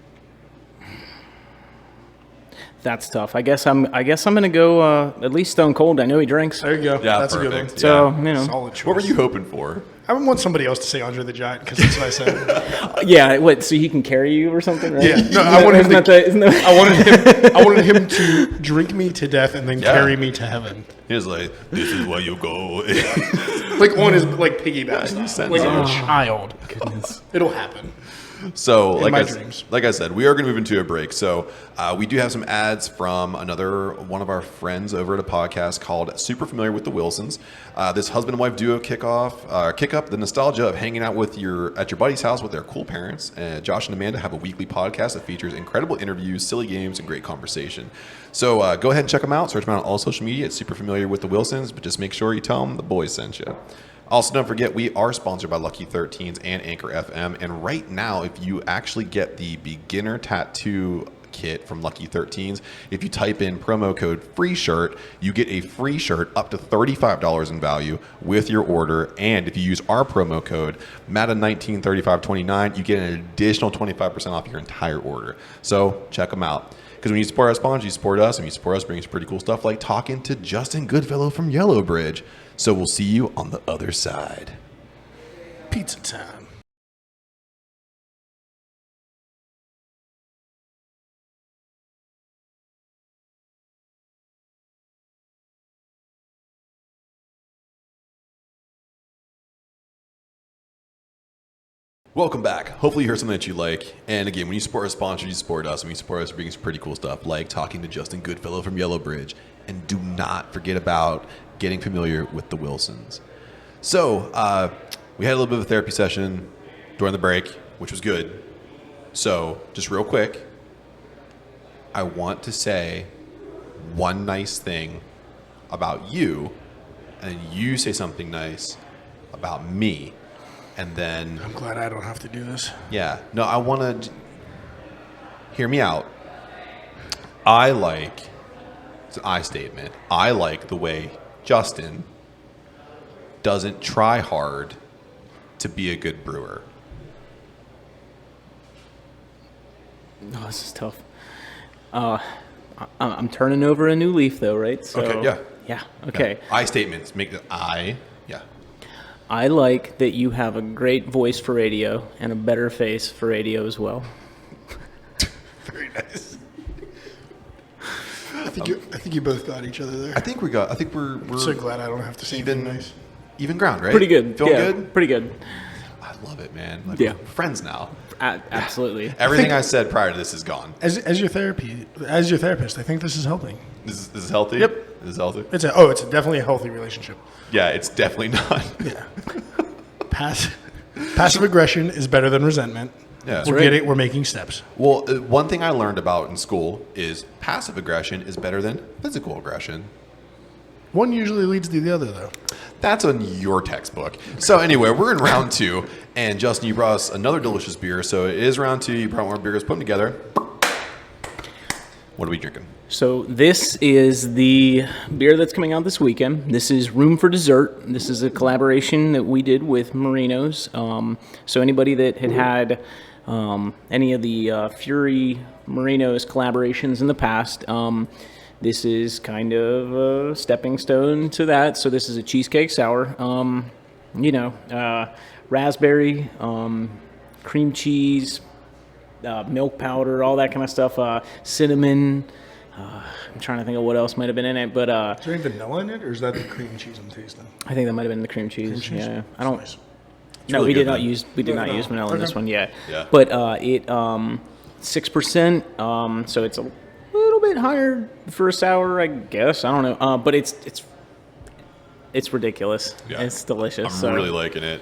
That's tough. I guess I'm gonna go at least Stone Cold. I know he drinks. There you go. Yeah, That's a good perfect. one. So Yeah. you know, Solid choice. What were you hoping for? I would want somebody else to say Andre the Giant because that's what I said. yeah. What? So he can carry you or something, right? Yeah. No, I wanted him Isn't to. that the- isn't that- I wanted him to drink me to death and then Yeah. carry me to heaven. He was like, "This is where you go." Like on his like piggyback you style. said Like so. a child. Goodness. It'll happen. So, like my I, dreams. like I said, we are going to move into a break. So, we do have some ads from another one of our friends over at a podcast called Super Familiar with the Wilsons. This husband and wife duo kick up the nostalgia of hanging out with your buddy's house with their cool parents. Josh and Amanda have a weekly podcast that features incredible interviews, silly games, and great conversation. So, go ahead and check them out. Search them out on all social media. It's Super Familiar with the Wilsons, but just make sure you tell them the boys sent you. Also, don't forget, we are sponsored by Lucky 13s and Anchor FM. And right now, if you actually get the beginner tattoo kit from Lucky 13s, if you type in promo code FREESHIRT, you get a free shirt up to $35 in value with your order. And if you use our promo code MADA193529, you get an additional 25% off your entire order. So check them out. Because when you support our sponsors, you support us, and when you support us, it brings pretty cool stuff like talking to Justin Goodfellow from Yellow Bridge. So we'll see you on the other side. Pizza time. Welcome back. Hopefully you heard something that you like. And again, when you support our sponsors, you support us. And when you support us, it brings pretty cool stuff like talking to Justin Goodfellow from Yellow Bridge. And do not forget about getting familiar with the Wilsons. So we had a little bit of a therapy session during the break, which was good. So just real quick, I want to say one nice thing about you, and you say something nice about me. And then, I'm glad I don't have to do this. yeah, no, I want to hear me out. I like, it's an I statement, I like the way Justin doesn't try hard to be a good brewer. Oh, this is tough. I'm turning over a new leaf, though, right? So, Okay, yeah. Yeah. Okay. Yeah. I statements make the I, yeah. I like that you have a great voice for radio and a better face for radio as well. Very nice. I think you both got each other there. I think we're I'm so glad I don't have to say even, anything nice. even ground, right? Pretty good. Feeling yeah, good? Pretty good. I love it, man. Like, Yeah. we're friends now. Absolutely. Everything I said prior to this is gone. As your therapist, I think this is helping. This is healthy? Yep. This is healthy? It's definitely a healthy relationship. Yeah, it's definitely not. Yeah. Passive aggression is better than resentment. Yeah. We're getting. We're making steps. Well, one thing I learned about in school is passive aggression is better than physical aggression. One usually leads to the other, though. That's on your textbook. So anyway, we're in round 2, and Justin, you brought us another delicious beer. So it is round 2. You brought more beers. Put them together. What are we drinking? So this is the beer that's coming out this weekend. This is Room for Dessert. This is a collaboration that we did with Marinos. So anybody that had any of the Fury Marinos collaborations in the past, this is kind of a stepping stone to that. So this is a Cheesecake Sour. Raspberry, cream cheese, milk powder, all that kind of stuff, cinnamon. I'm trying to think of what else might have been in it, but Is there any vanilla in it, or is that the cream cheese I'm tasting? I think that might have been the cream cheese. cheese? Yeah, I don't. Nice. No, really we good, did not man. use vanilla in this one. Yeah. Yeah. But 6%. So it's a little bit higher for a sour, I guess. I don't know. But it's ridiculous. Yeah. It's delicious. I'm really liking it.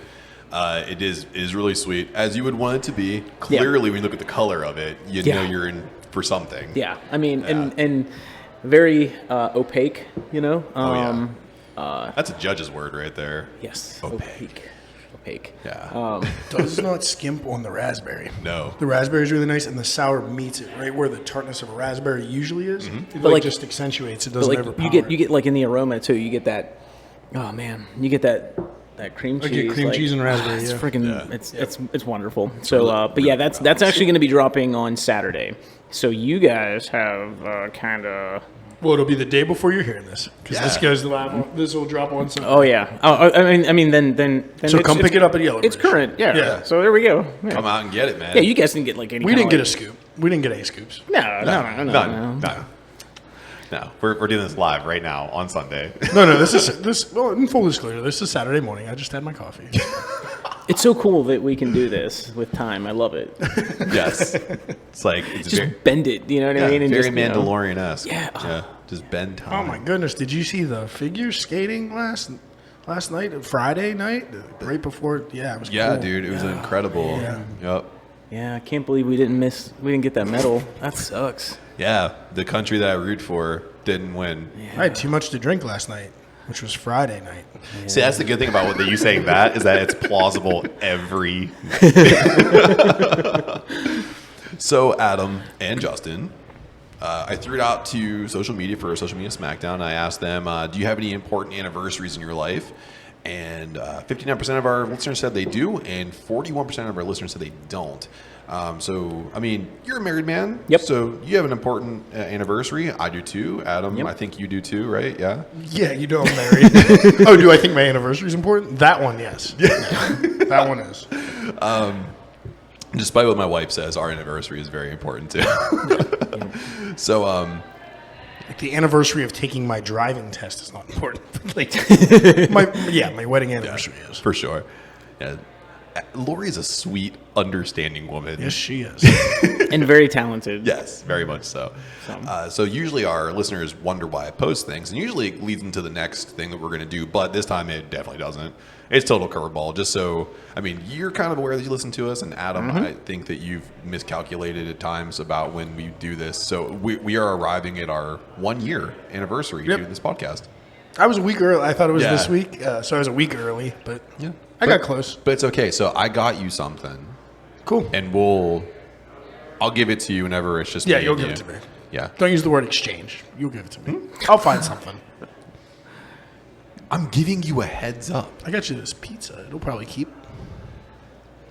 It is really sweet, as you would want it to be. Clearly, when you look at the color of it, you know you're in for something. Yeah, I mean, and very opaque, you know. That's a judge's word right there. Yes, Opaque. Yeah. Does not skimp on the raspberry. No. The raspberry is really nice, and the sour meets it right where the tartness of a raspberry usually is. It But just accentuates. It doesn't overpower. you get like in the aroma too. You get that. Oh man, you get that cream cheese. I get cream cheese and raspberry. It's yeah. freaking. It's wonderful. So, but yeah, that's actually going to be dropping on Saturday. So you guys have kind of. Well, it'll be the day before you're hearing this, because this goes live. This will drop on Sunday. Oh yeah. Oh, I mean, then. So come pick it up at Yellow It's Bridge. current. Yeah. Yeah. So there we go. Yeah. Come out and get it, man. Yeah, you guys didn't get like any. We didn't get a like, scoop. We didn't get any scoops. No. We're doing this live right now on Sunday. No. Well, in full disclosure, this is Saturday morning. I just had my coffee. It's so cool that we can do this with time. I love it. Yes. It's like it's Just bend it. You know what I mean? And very just, you know. Mandalorian-esque. Yeah. Just bend time. Oh my goodness! Did you see the figure skating last night, Friday night, right before? Yeah, it was. Yeah, cool. dude, it was incredible. Yeah. Yep. Yeah, I can't believe we didn't get that medal. That sucks. Yeah, the country that I root for didn't win. I had too much to drink last night, which was Friday night. See, that's the good thing about you saying that is that it's plausible every. So Adam and Justin, I threw it out to social media for a social media smackdown. I asked them, do you have any important anniversaries in your life? And 59% of our listeners said they do, and 41% of our listeners said they don't. So, I mean, you're a married man. Yep. So you have an important anniversary. I do too. Adam, Yep. I think you do too, right? Yeah. Yeah, you know I'm married. Oh, do I think my anniversary is important? That one, yes. That one is. Despite what my wife says, our anniversary is very important too. So, Like the anniversary of taking my driving test is not important. Like, my wedding anniversary is. for sure. Yeah. Lori is a sweet, understanding woman. Yes, she is. And very talented. Yes, very much so. So usually our listeners wonder why I post things, and usually it leads into the next thing that we're going to do, but this time it definitely doesn't. It's total curveball. Just so, I mean, you're kind of aware that you listen to us, and Adam, I think that you've miscalculated at times about when we do this. So we are arriving at our 1 year anniversary to do this podcast. I was a week early. I thought it was Yeah. this week, so I was a week early, but Yeah. I got close. But it's okay. So I got you something, Cool. and I'll give it to you whenever it's just Yeah, me you'll and give you. it to me. Yeah. Don't use the word exchange. You'll give it to me. I'll find something. I'm giving you a heads up. I got you this pizza. It'll probably keep.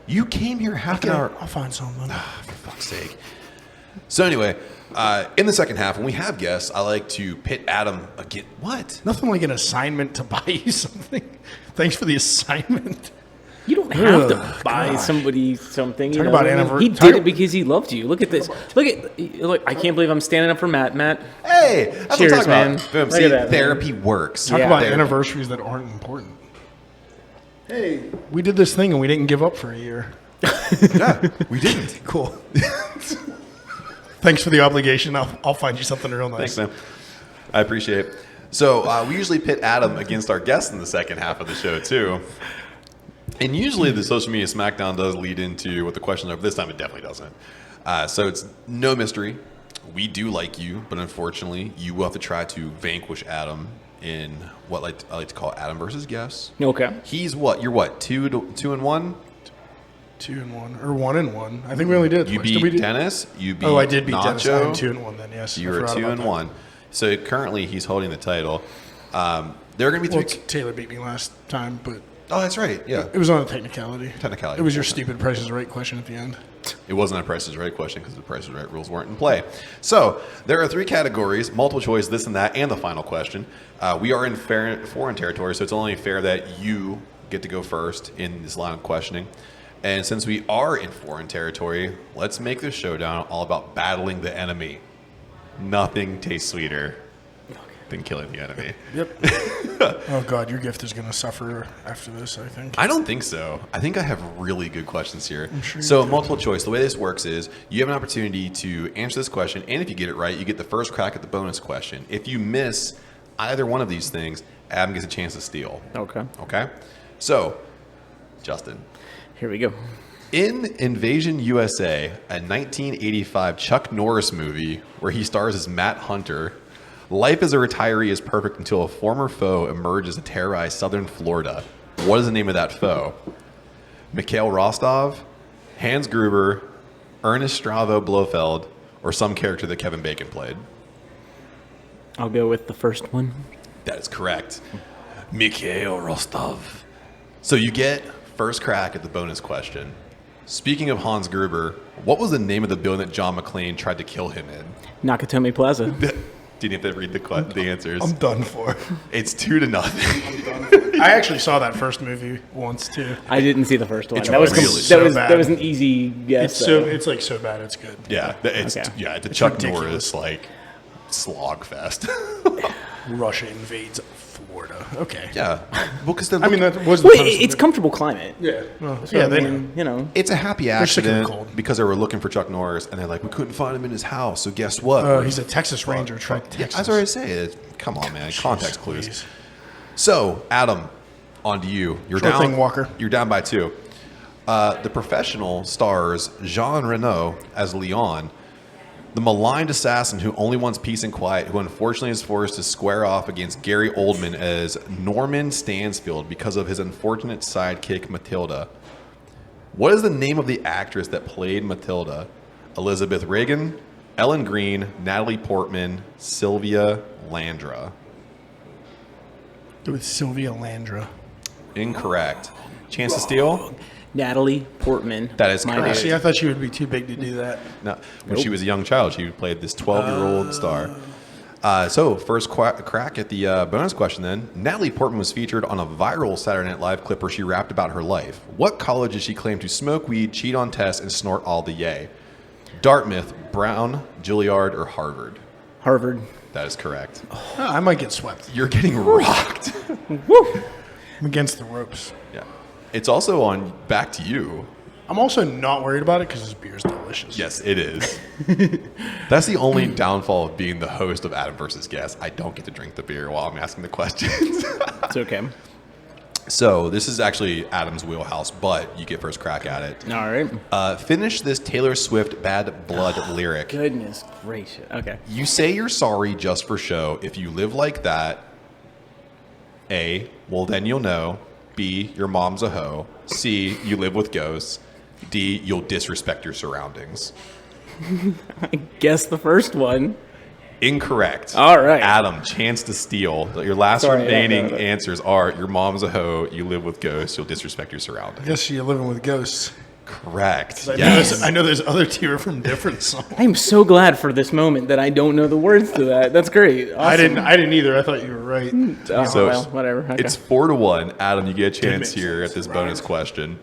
You came here half an hour. I'll find something. For fuck's sake. So anyway, in the second half, when we have guests, I like to pit Adam again. What? Nothing like an assignment to buy you something. Thanks for the assignment. You don't have to Ugh, buy God. somebody something. Talk about He anniversary- did it because he loved you. Look at this. Look! I can't believe I'm standing up for Matt. Matt, Hey, that's Cheers, what I'm talking man. about. Boom. Look See, at that, man. therapy works. Talk Yeah. about Therapy. anniversaries that aren't important. Hey, we did this thing and we didn't give up for a year. Yeah, we didn't. Cool. Thanks for the obligation. I'll find you something real nice. Thanks, man. I appreciate it. So we usually pit Adam against our guests in the second half of the show, too. And usually the social media smackdown does lead into what the questions are, but this time it definitely doesn't. So it's no mystery. We do like you, but unfortunately, you will have to try to vanquish Adam in what I like to call Adam versus guests. okay. He's what? You're what? 2-1? 2-1 or 1-1. I think we only did. You twice. Did we beat do- Dennis. You beat Oh, I did beat Dennis. Nacho. I'm 2-1 then. Yes, You I were forgot about that. 2-1. So currently he's holding the title. There are going to be Well, three. Taylor beat me last time, but Oh, that's right. Yeah. it was on a technicality. Technicality. It was your stupid Price is Right question at the end. It wasn't a Price is Right question because the Price is Right rules weren't in play. So there are 3 categories: multiple choice, this and that, and the final question. We are in foreign territory, so it's only fair that you get to go first in this line of questioning. And since we are in foreign territory, let's make this showdown all about battling the enemy. Nothing tastes sweeter than killing the enemy. Yep. Oh God, your gift is gonna suffer after this, I think. I don't think so. I think I have really good questions here. Sure So multiple choice. The way this works is you have an opportunity to answer this question, and if you get it right, you get the first crack at the bonus question. If you miss either one of these things, Adam gets a chance to steal. Okay. Okay? So, Justin. Here we go. In Invasion USA, a 1985 Chuck Norris movie where he stars as Matt Hunter, life as a retiree is perfect until a former foe emerges to terrorize southern Florida. What is the name of that foe? Mikhail Rostov, Hans Gruber, Ernest Stravo Blofeld, or some character that Kevin Bacon played? I'll go with the first one. That is correct. Mikhail Rostov. So you get first crack at the bonus question. Speaking of Hans Gruber, what was the name of the building that John McClane tried to kill him in? Nakatomi Plaza. Didn't have to read the answers. I'm done for. It's 2-0. I actually saw that first movie once too. I didn't see the first one. It's That was really so bad. that was an easy guess. It's like so bad it's good. Yeah, it's Okay. it's a Chuck ridiculous. Norris like slog fest. Russia invades Florida. Okay. Yeah, well, because I mean that was the Well, premise of it's the- comfortable climate. Yeah. Well, So, yeah, I they mean, know. you know. it's a happy sick of the accident cold. because they were looking for Chuck Norris, and they're like, we couldn't find him in his house. So guess what? He's a Texas Ranger. Truck Yeah, Texas. that's what I say. Come on, man. Context clues. Please. So, Adam, on to you. You're Sure down. thing, Walker. You're down by 2. The Professional stars Jean Reno as Leon, the maligned assassin who only wants peace and quiet, who unfortunately is forced to square off against Gary Oldman as Norman Stansfield because of his unfortunate sidekick Matilda. What is the name of the actress that played Matilda? Elizabeth Reagan, Ellen Green, Natalie Portman, Sylvia Landra. With Sylvia Landra. Incorrect. Chance to steal? Natalie Portman. That is my correct. dude. See, I thought she would be too big to do that. No, when she was a young child, she played this 12-year-old star. So, first crack at the bonus question then. Natalie Portman was featured on a viral Saturday Night Live clip where she rapped about her life. What college did she claim to smoke weed, cheat on tests, and snort all the yay? Dartmouth, Brown, Juilliard, or Harvard? Harvard. That is correct. I might get swept. You're getting rocked. I'm against the ropes. Yeah. It's also on back to you. I'm also not worried about it because this beer is delicious. Yes, it is. That's the only downfall of being the host of Adam versus Guest. I don't get to drink the beer while I'm asking the questions. It's okay. So this is actually Adam's wheelhouse, but you get first crack at it. All right. Finish this Taylor Swift Bad Blood lyric. Goodness gracious. Okay. You say you're sorry just for show. If you live like that, A, well then you'll know. B, your mom's a hoe. C, you live with ghosts. D, you'll disrespect your surroundings. I guess the first one. Incorrect. All right. Adam, chance to steal. Your last Sorry, remaining no. answers are your mom's a hoe, you live with ghosts, you'll disrespect your I surroundings. guess you're living with ghosts. Correct. I know there's other two from different songs. I'm so glad for this moment that I don't know the words to that. That's great. Awesome. I didn't either. I thought you were right. Oh, So well, whatever. Okay. It's 4-1. Adam, you get a chance make here sense. at this bonus question.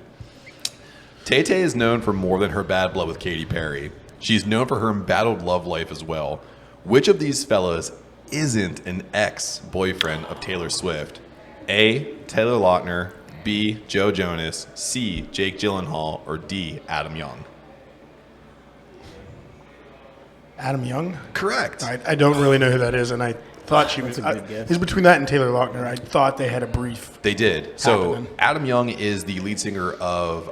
Tay-Tay is known for more than her bad blood with Katy Perry. She's known for her embattled love life as well. Which of these fellas isn't an ex-boyfriend of Taylor Swift? A, Taylor Lautner, B, Joe Jonas, C, Jake Gyllenhaal, or D, Adam Young? Adam Young? Correct. I don't really know who that is, and I thought she was. a good guess. It's between that and Taylor Lautner. I thought they had a brief. They did. So Happening. Adam Young is the lead singer of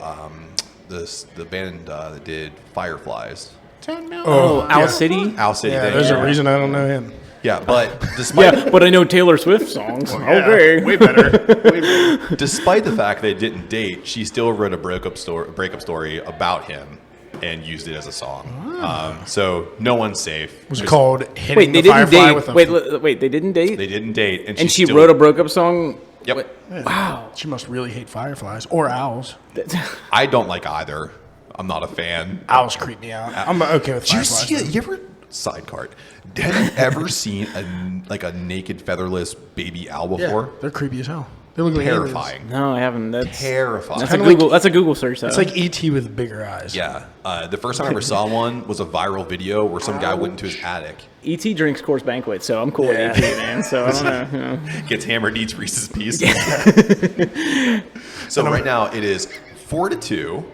the band that did Fireflies. Oh, Owl yeah. City? Owl City. Yeah, thank there's you. a reason I don't know him. Yeah, but despite Yeah, but I know Taylor Swift songs. Okay. Way better. despite the fact they didn't date, she still wrote a breakup story about him and used it as a song. So no one's safe. It was There's- called Hitting Wait, they the didn't Firefly date. with a Wait, they didn't date? They didn't date, and and she still- wrote a breakup song? Yep. Wait, wow. She must really hate fireflies or owls. I don't like either. I'm not a fan. Owls creep me out. I'm okay with Did you fireflies. see it? You ever side cart? Have you ever seen a naked featherless baby owl Yeah, before? they're creepy as hell. They look like Terrifying. No, I haven't. That's Terrifying. That's a Google. That's a Google search. Though. It's like E.T. with bigger eyes. Yeah. The first time I ever saw one was a viral video where some guy went into his attic, ET drinks Coors Banquet, so I'm cool with ET, man. So I don't know. You know. gets hammered, eats Reese's Pieces. So right now it is 4-2.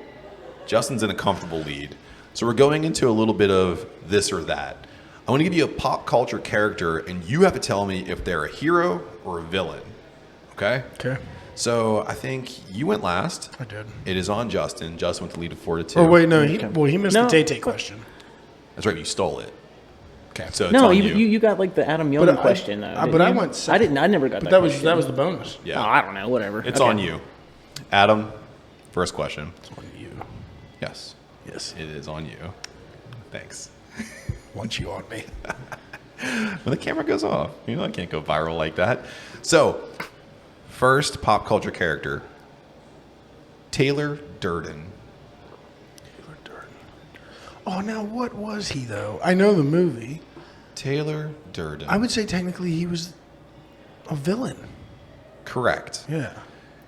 Justin's in a comfortable lead. So we're going into a little bit of this or that. I want to give you a pop culture character, and you have to tell me if they're a hero or a villain. Okay? Okay. So I think you went last. I did. It is on Justin. Justin with the lead of 4-2. Oh, wait, no. He missed No. the Tay-Tay question. That's right. You stole it. Okay. So it's No, on you got like the Adam Young But question though. but didn't I you? went I second. didn't. I never got But that. that was the bonus. Yeah. Oh, I don't know. Whatever. It's Okay. on you. Adam, first question. It's on you. Yes. Yes. It is on you. Thanks. Want you on me. When the camera goes off, you know I can't go viral like that. So, first pop culture character, Taylor Durden. Oh, now what was he, though? I know the movie. Taylor Durden. I would say technically he was a villain. Correct. Yeah.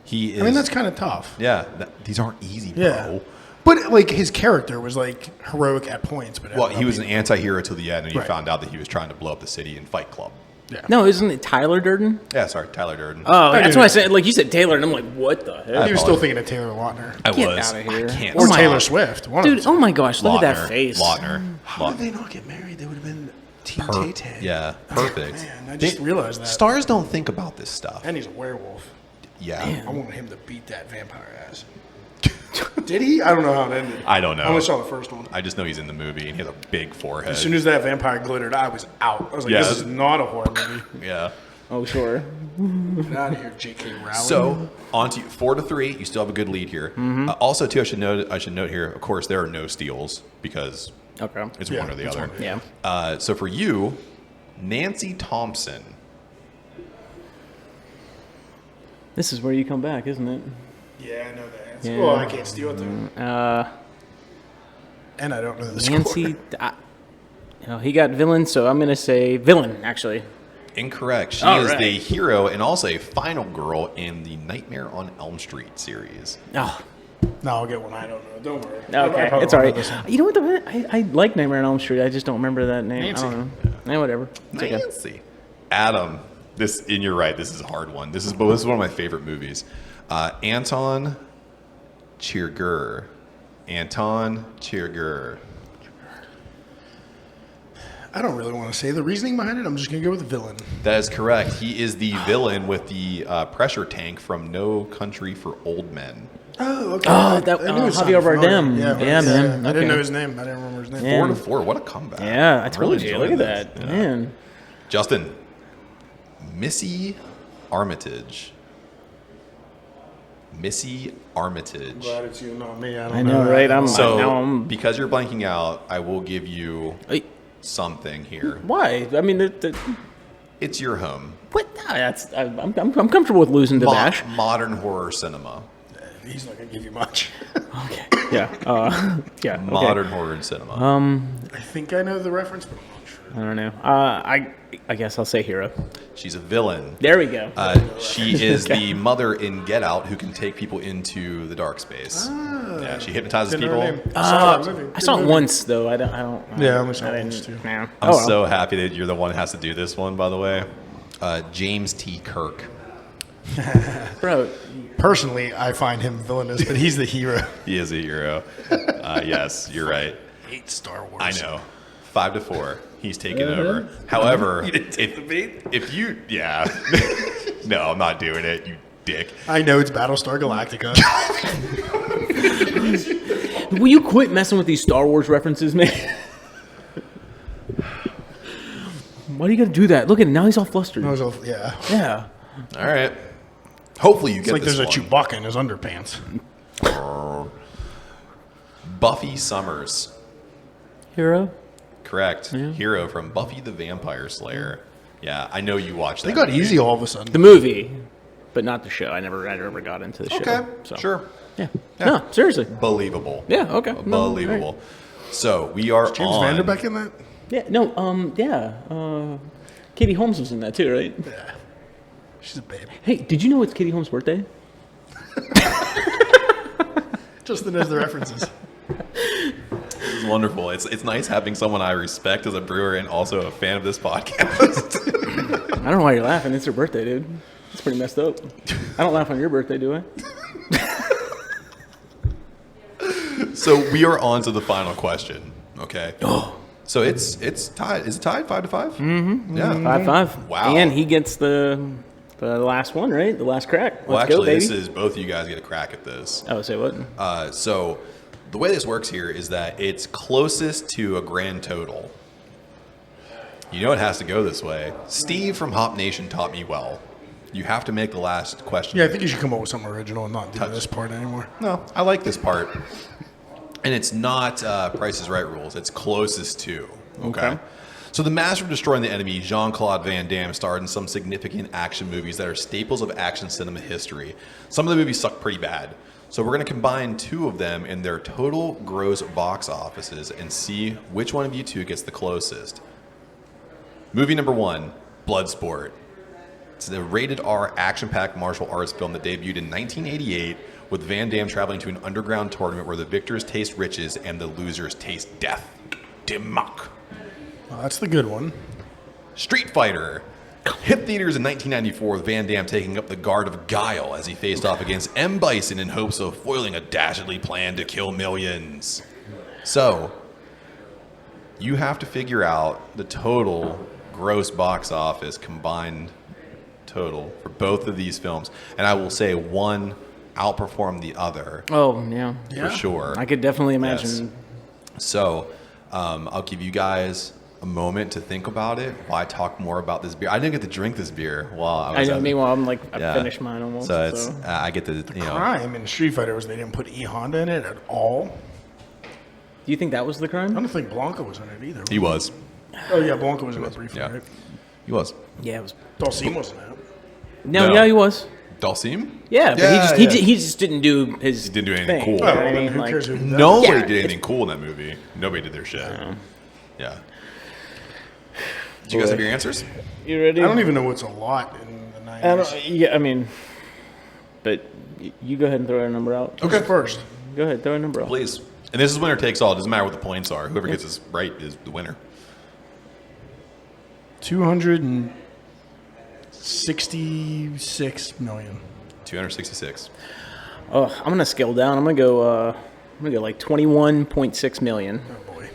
He is. I mean, that's kind of tough. Yeah. These aren't easy, bro. Yeah. But, like, his character was, like, heroic at points. But Well, he was an anti-hero till the end, and you Right. found out that he was trying to blow up the city in Fight Club. Yeah. No, isn't it Tyler Durden? Yeah, sorry, Tyler Durden. Oh, that's didn't- what I said. Like you said, Taylor, and I'm like, what the hell? He was still thinking of Taylor Lautner. I Get was. outta here. I can't Or stop. Taylor Swift. One Dude, of them. oh my gosh, look at that Lautner. face. Lautner. How did they not get married? They would have been Team Per- Tay-Tay. yeah, perfect. Man, I just realized that. Stars don't think about this stuff. And he's a werewolf. Yeah. I want him to beat that vampire ass. Did he? I don't know how it ended. I don't know. I only saw the first one. I just know he's in the movie and he has a big forehead. As soon as that vampire glittered, I was out. I was like, Yeah. this is not a horror movie. yeah. Oh, sure. Get out of here, J.K. Rowling. So on to 4-3. You still have a good lead here. Also, too, I should note here. Of course, there are no steals because Okay. it's Yeah, one or the it's other. one or the Yeah. So for you, Nancy Thompson. This is where you come back, isn't it? yeah, I know the answer. Yeah. Well, I can't steal it, though. And I don't know the score. Nancy. He got villain, so I'm gonna say villain. Actually. Incorrect. She All is right. the hero and also a final girl in the Nightmare on Elm Street series. Oh. No, I'll get one I don't know. Don't worry. Okay, I probably it's all won't right. know this one. You know what? I like Nightmare on Elm Street. I just don't remember that name. Nancy. I don't know. Yeah, whatever. It's okay. Nancy. Adam. And you're right. This is a hard one. This is one of my favorite movies. Anton Chigurh. Anton Chigurh. I don't really want to say the reasoning behind it. I'm just going to go with the villain. That is correct. He is the villain with the pressure tank from No Country for Old Men. Oh, okay. Oh, that I knew it Javier sounded familiar. Bardem. Yeah, man. I didn't Okay. know his name. I didn't remember his name. Yeah. 4-4. What a comeback. Yeah, I I'm told really you. Look enjoying at that, this. Yeah. man. Justin. Missy Armitage. Missy Armitage. Glad it's you, not me. I don't I know. know, right? Now So, I'm- because you're blanking out, I will give you Hey, something here. why? I mean, It's your home. what? No, I'm comfortable with losing to Bash. Modern horror cinema. He's not going to give you much. Okay. Yeah. Yeah. Okay. Modern horror cinema. I think I know the reference, but I'm not sure. I don't know. I guess I'll say hero. She's a villain. There we go. She is the mother in Get Out who can take people into the dark space. Yeah, she hypnotizes Didn't know her people. name. Saw that movie. I saw it Good movie. once though. I don't. Yeah, I only saw I it didn't- once, too. Nah. I'm Oh, well. so happy that you're the one that has to do this one, by the way. James T. Kirk. Bro, Personally, I find him villainous, but he's the hero. He is a hero. Yes, you're right. Hate Star Wars. I know. 5-4. He's taken over. However, if you, yeah. No, I'm not doing it, you dick. I know it's Battlestar Galactica. will you quit messing with these Star Wars references, man? Why do you got to do that? Look at him now. He's all flustered. Yeah. Yeah. All right. Hopefully you It's get like this there's a one. Chewbacca in his underpants. Buffy Summers. Hero. Correct. Hero from Buffy the Vampire Slayer. Yeah, I know you watched that. They got movie. easy all of a sudden. The movie, but not the show. I never got into the show. Okay, So. sure. Yeah. No, seriously. Believable. Yeah. Okay. No, Believable. right. So we are James on. Vanderbeek in that? Yeah. No. Yeah. Katie Holmes was in that too, right? Yeah. She's a babe. Hey, did you know it's Katie Holmes' birthday? Justin knows the references. This is wonderful. It's nice having someone I respect as a brewer and also a fan of this podcast. I don't know why you're laughing. It's her birthday, dude. It's pretty messed up. I don't laugh on your birthday, do I? So we are on to the final question. Okay. Oh. So it's tied. Is it tied 5-5? Mm-hmm. Yeah. 5-5. Wow. And he gets the last one, right? The last crack. Well, Let's actually, go, baby. this is both of you guys get a crack at this. Oh, say what? So the way this works here is that it's closest to a grand total. You know it has to go this way. Steve from Hop Nation taught me well. You have to make the last question. Yeah, I think you should come up with something original and not do this part anymore. No, I like this part. And it's not Price is Right rules. It's closest to. Okay. So the master of destroying the enemy, Jean-Claude Van Damme, starred in some significant action movies that are staples of action cinema history. Some of the movies suck pretty bad. So we're going to combine two of them in their total gross box offices and see which one of you two gets the closest. Movie number 1, Bloodsport. It's a rated R action-packed martial arts film that debuted in 1988 with Van Damme traveling to an underground tournament where the victors taste riches and the losers taste death. Demak. Oh, that's the good one. Street Fighter. Hit theaters in 1994 with Van Damme taking up the guard of Guile as he faced off against M. Bison in hopes of foiling a dastardly plan to kill millions. So, you have to figure out the total gross box office combined total for both of these films. And I will say one outperformed the other. Oh, yeah. For sure. I could definitely imagine. Yes. So, I'll give you guys a moment to think about it while I talk more about this beer. I didn't get to drink this beer while I was. I know. Meanwhile, I'm like, I Yeah. finished mine almost. So it's I get to Crime in Street Fighter was they didn't put E Honda in it at all. Do you think that was the I crime? don't think Blanca was in it either. He was. Oh yeah, Blanca was in it briefly, Yeah. right? He was. Yeah, it was. Dalsim wasn't in it. No, No. yeah, he was. Dalsim? Yeah, but Yeah, he just didn't do his. He didn't do anything thing, cool. you Oh, know what I then mean? who Like, cares who did that? Nobody Yeah, did it's- anything cool in that movie. Nobody did their shit. Yeah. Do you guys have your answers? You ready? I don't even know what's a lot in the 90s. I don't, yeah, I mean, but you go ahead and throw a number out. Okay, first. Go ahead, throw a number out. Please. And this is winner takes all. It doesn't matter what the points are. Whoever gets this right is the winner. 266 million. 266. Oh, I'm gonna scale down. I'm gonna go like 21.6 million. Oh boy.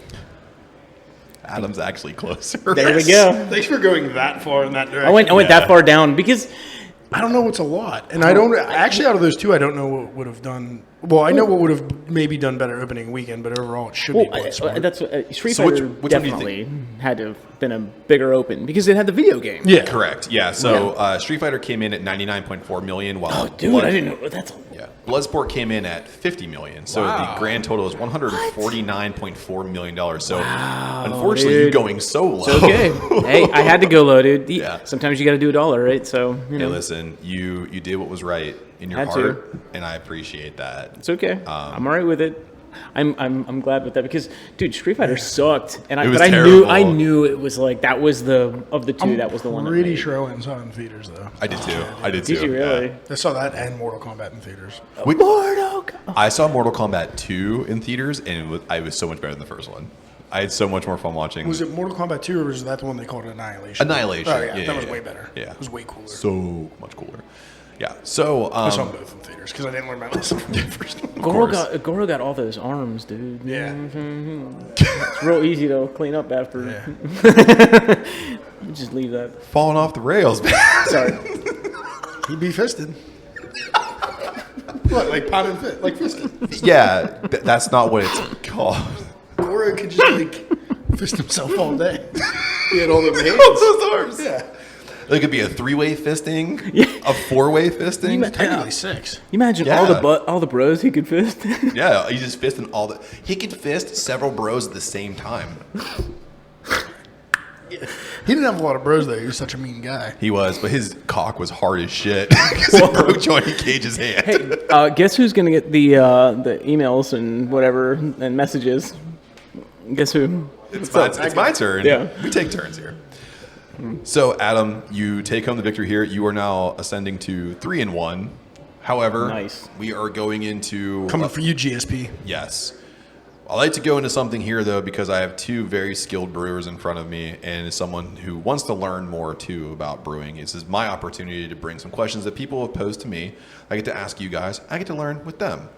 Adam's actually closer. There we go. Thanks for going that far in that direction. I went that far down because I don't know what's a lot, and I don't actually. Out of those two, I don't know what would have done. Well, I know what would have maybe done better opening weekend, but overall, it should be Bloodsport. that's Street So which Fighter one do you definitely had to have been a bigger open because it had the video game. Yeah, Correct. Yeah. So Street Fighter came in at 99.4 million, while Dude, I didn't know that's. Bloodsport came in at 50 million. So the grand total is 149.4 million dollars. So unfortunately, dude. you're going so low. It's okay. Hey, I had to go low, dude. Yeah. Sometimes you got to do $1, right? So you Hey, know, listen, you did what was right in your Had to. heart, and I appreciate that. it's okay. I'm all right with it. I'm glad with that because, dude, Street Fighter sucked, and It was but terrible. I knew it was like that was the of the two that was the one. that Pretty made it. sure I went and saw it in theaters though. I did too. I did too. Did you really? Yeah. I saw that and Mortal Kombat in theaters. Mortal Kombat. I saw Mortal Kombat 2 in theaters, and it was so much better than the first one. I had so much more fun watching. Was it Mortal Kombat 2 or was that the one they called Annihilation? Annihilation. Oh, yeah, Yeah, that was yeah, way yeah. better. Yeah. It was way cooler. So much cooler. Yeah. So I saw them both in theaters because I didn't learn my lesson from the first one. Goro got all those arms, dude. Yeah. It's real easy to clean up after. Yeah. Just leave that. falling off the rails, man. Sorry. He'd be fisted. What, like pound and fit? Like fisted? Yeah, that's not what it's called. Goro could just like fist himself all day. He had all the hands. Those arms. Yeah. There could be a 3-way fisting, a 4-way fisting. Technically 6. You imagine Yeah. all the bros he could fist. Yeah, he just fisting all the. He could fist several bros at the same time. He didn't have a lot of bros though. He was such a mean guy. He was, but his cock was hard as shit because it broke Johnny Cage's hand. Hey, guess who's gonna get the emails and whatever and messages? Guess who? It's my turn. Yeah. We take turns here. So, Adam, you take home the victory here. You are now ascending to 3-1. However, Nice. we are going into Coming for you, GSP. Yes. I like to go into something here, though, because I have two very skilled brewers in front of me, and as someone who wants to learn more, too, about brewing, this is my opportunity to bring some questions that people have posed to me. I get to ask you guys. I get to learn with them.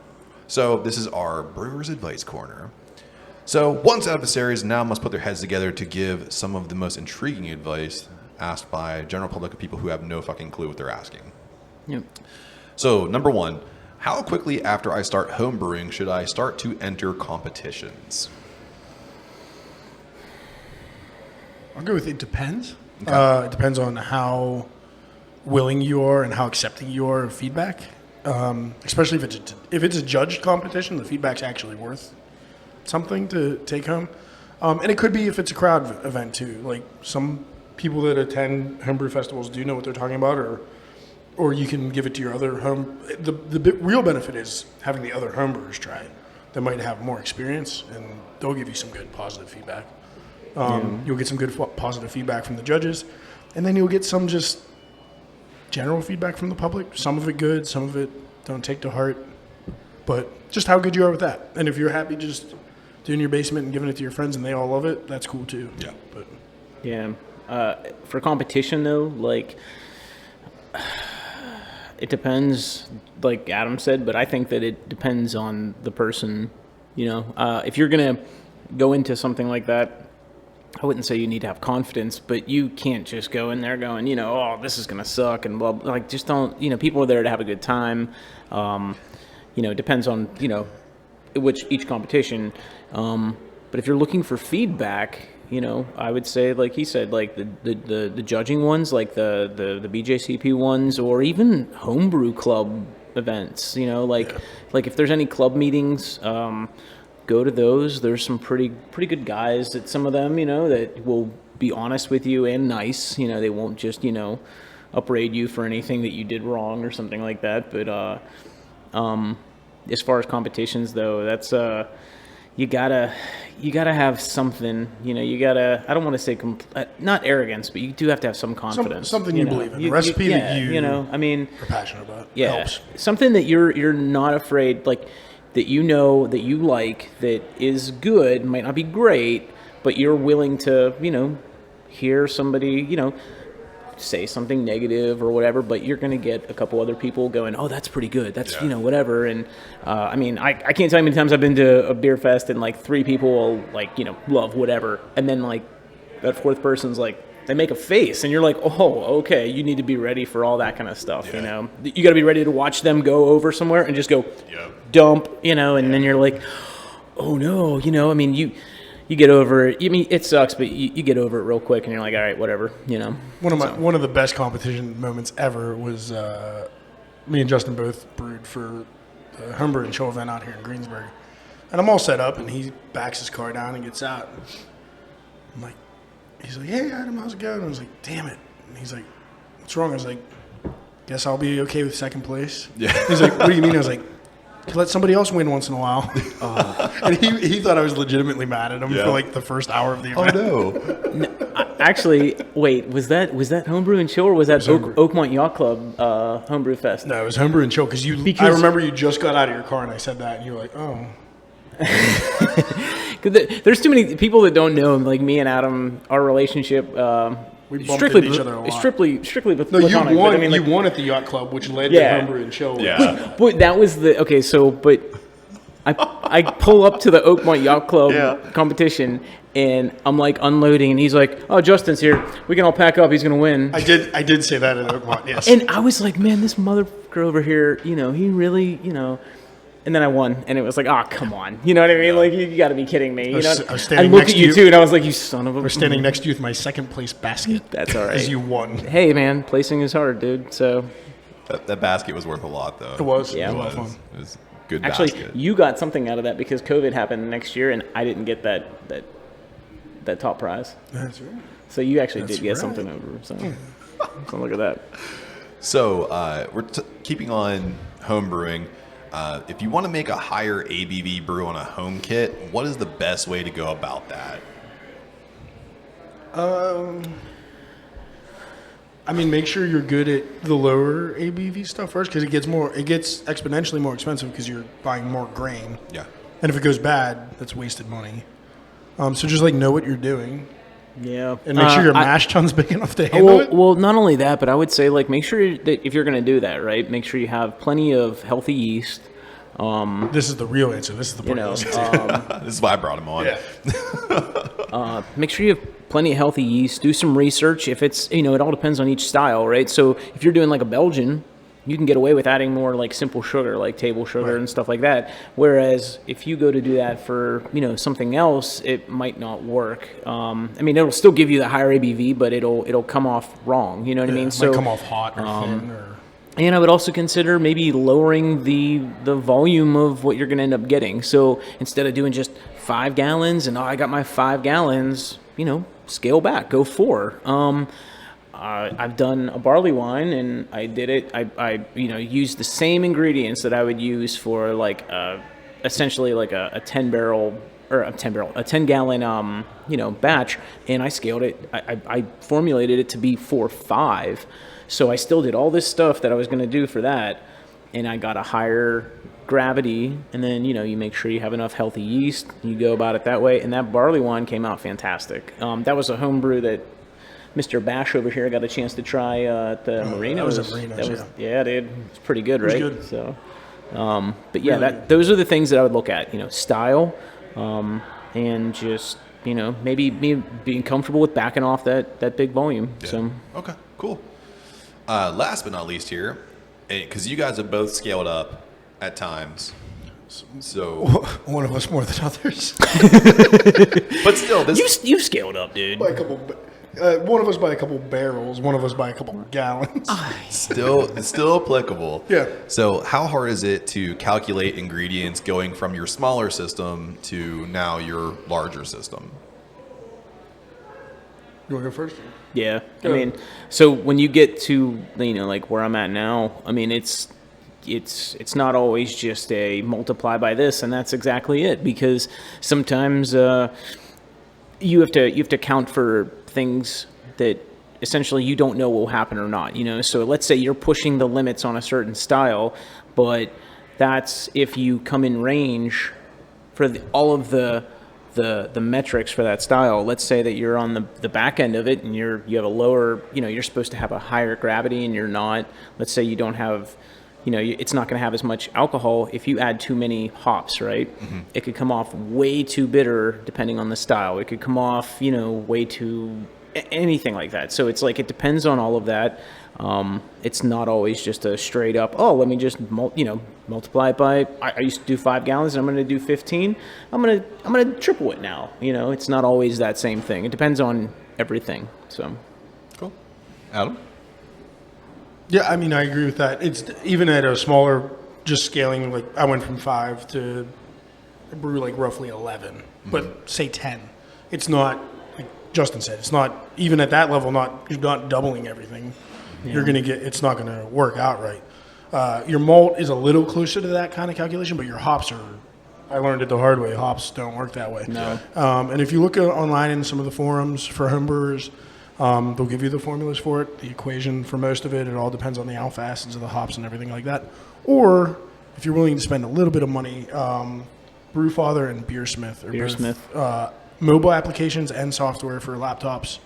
So this is our Brewers Advice Corner. So one set of adversaries now must put their heads together to give some of the most intriguing advice asked by general public of people who have no fucking clue what they're asking. Yep. So, number one, how quickly after I start homebrewing should I start to enter competitions? I'll go with it depends. It depends on how willing you are and how accepting you are of feedback. Especially if it's a judged competition, the feedback's actually worth something to take home. And it could be if it's a crowd event too. Like some people that attend homebrew festivals do know what they're talking about, or you can give it to your other home. The real benefit is having the other homebrewers try it. They might have more experience, and they'll give you some good positive feedback. You'll get some good positive feedback from the judges, and then you'll get some just general feedback from the public. Some of it good, some of it don't take to heart. But just how good you are with that. And if you're happy just doing your basement and giving it to your friends and they all love it, that's cool too. Yeah. But Yeah. For competition, though, like, it depends, like Adam said, but I think that it depends on the person, you know. If you're going to go into something like that, I wouldn't say you need to have confidence, but you can't just go in there going, you know, oh, this is going to suck and blah, blah. Like, just don't, you know, people are there to have a good time. You know, it depends on, you know, each competition. But if you're looking for feedback, you know, I would say, like he said, like the judging ones, like the BJCP ones, or even homebrew club events, you know, like if there's any club meetings, go to those. There's some pretty good guys at some of them, you know, that will be honest with you and nice. You know, they won't just, you know, upbraid you for anything that you did wrong or something like that. But as far as competitions, though, that's you gotta have something. You know, you gotta. I don't want to say not arrogance, but you do have to have some confidence. Something you believe in. A recipe that you know. I mean, are passionate about. Yeah, helps. Something that you're not afraid, like, that you know that you like, that is good, might not be great, but you're willing to, you know, hear somebody, you know, say something negative or whatever, but you're going to get a couple other people going, oh, that's pretty good. That's, you know, whatever. And I mean, I can't tell you how many times I've been to a beer fest and like 3 people will, like, you know, love whatever. And then like that 4th person's like, they make a face and you're like, oh, okay, you need to be ready for all that kind of stuff. You know, you got to be ready to watch them go over somewhere and just go dump, you know, and then you're like, oh no, you know, I mean, you get over it. I mean, it sucks, but you get over it real quick and you're like, all right, whatever, you know. One of the best competition moments ever was me and Justin both brewed for the Homebrew and Show event out here in Greensburg. And I'm all set up and he backs his car down and gets out. I'm like, he's like, hey, Adam, how's it going? And I was like, damn it. And he's like, what's wrong? I was like, guess I'll be okay with 2nd place. Yeah. He's like, what do you mean? I was like, to let somebody else win once in a while. And he thought I was legitimately mad at him for like the first hour of the event. Oh, no. Actually, wait, was that Homebrew and Chill, or was that Oakmont Yacht Club Homebrew Fest? No, it was Homebrew and Chill because I remember you just got out of your car and I said that and you were like, oh. There's too many people that don't know, like me and Adam, our relationship. We bumped into each other a lot. Strictly No, platonic. you won. But, I mean, like, you won at the yacht club, which led to Homebrew and Chill. Yeah. But that was okay. So, but I pull up to the Oakmont Yacht Club competition, and I'm like unloading, and he's like, "Oh, Justin's here. We can all pack up. He's gonna win." I did say that at Oakmont. Yes. And I was like, "Man, this motherfucker over here, you know, he really, you know." And then I won, and it was like, oh, come on. You know what I mean? Like, you got to be kidding me. You know? I looked at you, too, and I was like, you son of a... We're standing next to you with my 2nd place basket. That's all right. As you won. Hey, man, placing is hard, dude, so... That basket was worth a lot, though. It was. Yeah. It was a lot of fun. It was good Actually, basket. you got something out of that because COVID happened next year, and I didn't get that top prize. That's right. So you actually did get right. something over, so look at that. So we're keeping on home brewing. If you want to make a higher ABV brew on a home kit, what is the best way to go about that? I mean, make sure you're good at the lower ABV stuff first, because it gets exponentially more expensive because you're buying more grain. Yeah. And if it goes bad, that's wasted money. So just like know what you're doing. Yeah. And make sure your mash tun's big enough to handle it. Well, not only that, but I would say like make sure that if you're going to do that, right, make sure you have plenty of healthy yeast. This is the real answer. This is the part. This is why I brought him on. Yeah. Make sure you have plenty of healthy yeast. Do some research. If it's, it all depends on each style, right? So if you're doing like a Belgian, you can get away with adding more like simple sugar, like table sugar and stuff like that. Whereas if you go to do that for, something else, it might not work. I mean, it'll still give you the higher ABV, but it'll come off wrong. You know what I mean? It might come off hot or thin or... And I would also consider maybe lowering the volume of what you're going to end up getting. So instead of doing just 5 gallons and I got my 5 gallons, scale back, go 4. I've done a barley wine, and I did it. I used the same ingredients that I would use for like essentially like a 10 gallon batch, and I scaled it. I formulated it to be 4.5. So I still did all this stuff that I was going to do for that, and I got a higher gravity. And then you make sure you have enough healthy yeast. You go about it that way, and that barley wine came out fantastic. That was a homebrew that Mr. Bash over here got a chance to try at the Marino. That was at Marino's, yeah, dude. It's pretty good, right? It was good. So, but yeah, those are the things that I would look at. Style, and just maybe being comfortable with backing off that big volume. Yeah. So Okay, cool. Last but not least here, because you guys have both scaled up at times. So one of us more than others. But still, this you've scaled up, dude. By a couple. One of us by a couple barrels. One of us by a couple gallons. still applicable. Yeah. So how hard is it to calculate ingredients going from your smaller system to now your larger system? You want to go first? Yeah, Go. I mean, so when you get to like where I'm at now, I mean it's not always just a multiply by this and that's exactly it, because sometimes you have to account for things that essentially you don't know will happen or not. So let's say you're pushing the limits on a certain style, but that's if you come in range for all of the metrics for that style. Let's say that you're on the back end of it and you have a lower, you're supposed to have a higher gravity and you're not. Let's say you don't have, it's not going to have as much alcohol. If you add too many hops, right, it could come off way too bitter depending on the style. It could come off, way too anything like that. So it's like it depends on all of that. It's not always just a straight up, let me just multiply it by, I used to do 5 gallons and I'm going to do 15. I'm going to triple it now. It's not always that same thing. It depends on everything. So Cool. Adam? Yeah, I mean, I agree with that. It's even at a smaller, just scaling, like I went from 5 to I brew like roughly 11, but say 10. It's not, like Justin said, it's not, even at that level, you're not doubling everything. Yeah. You're going to it's not going to work out right. Your malt is a little closer to that kind of calculation, but your hops are, I learned it the hard way. Hops don't work that way. No. And if you look online in some of the forums for homebrewers, they'll give you the formulas for it, the equation for most of it. It all depends on the alpha acids of the hops and everything like that. Or if you're willing to spend a little bit of money, Brewfather and Beersmith are both mobile applications and software for laptops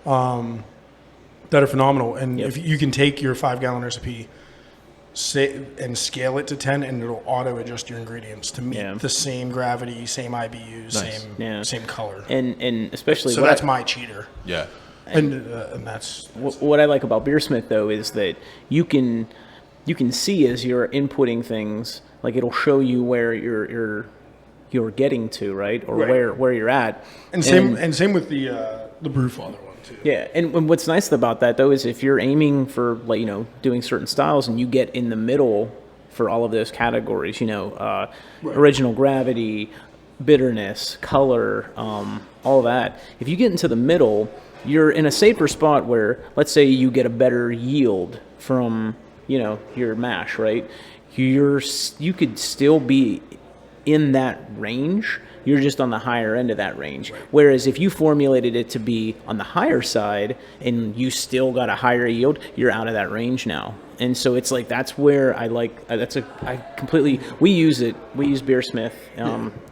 that are phenomenal. And if you can take your 5 gallon recipe and scale it to 10, and it'll auto adjust your ingredients to meet the same gravity, same IBUs, same color. And especially so that's my cheater. Yeah. And that's what I like about Beersmith though is that you can see as you're inputting things, like it'll show you where you're getting to, right, or where you're at. And same with the Brewfather one too. Yeah, and what's nice about that though is if you're aiming for doing certain styles and you get in the middle for all of those categories, original gravity, bitterness, color, all that. If you get into the middle, you're in a safer spot where, let's say you get a better yield from, your mash, right? You could still be in that range, you're just on the higher end of that range. Right. Whereas if you formulated it to be on the higher side and you still got a higher yield, you're out of that range now. And so it's like, that's where we use it. We use Beersmith.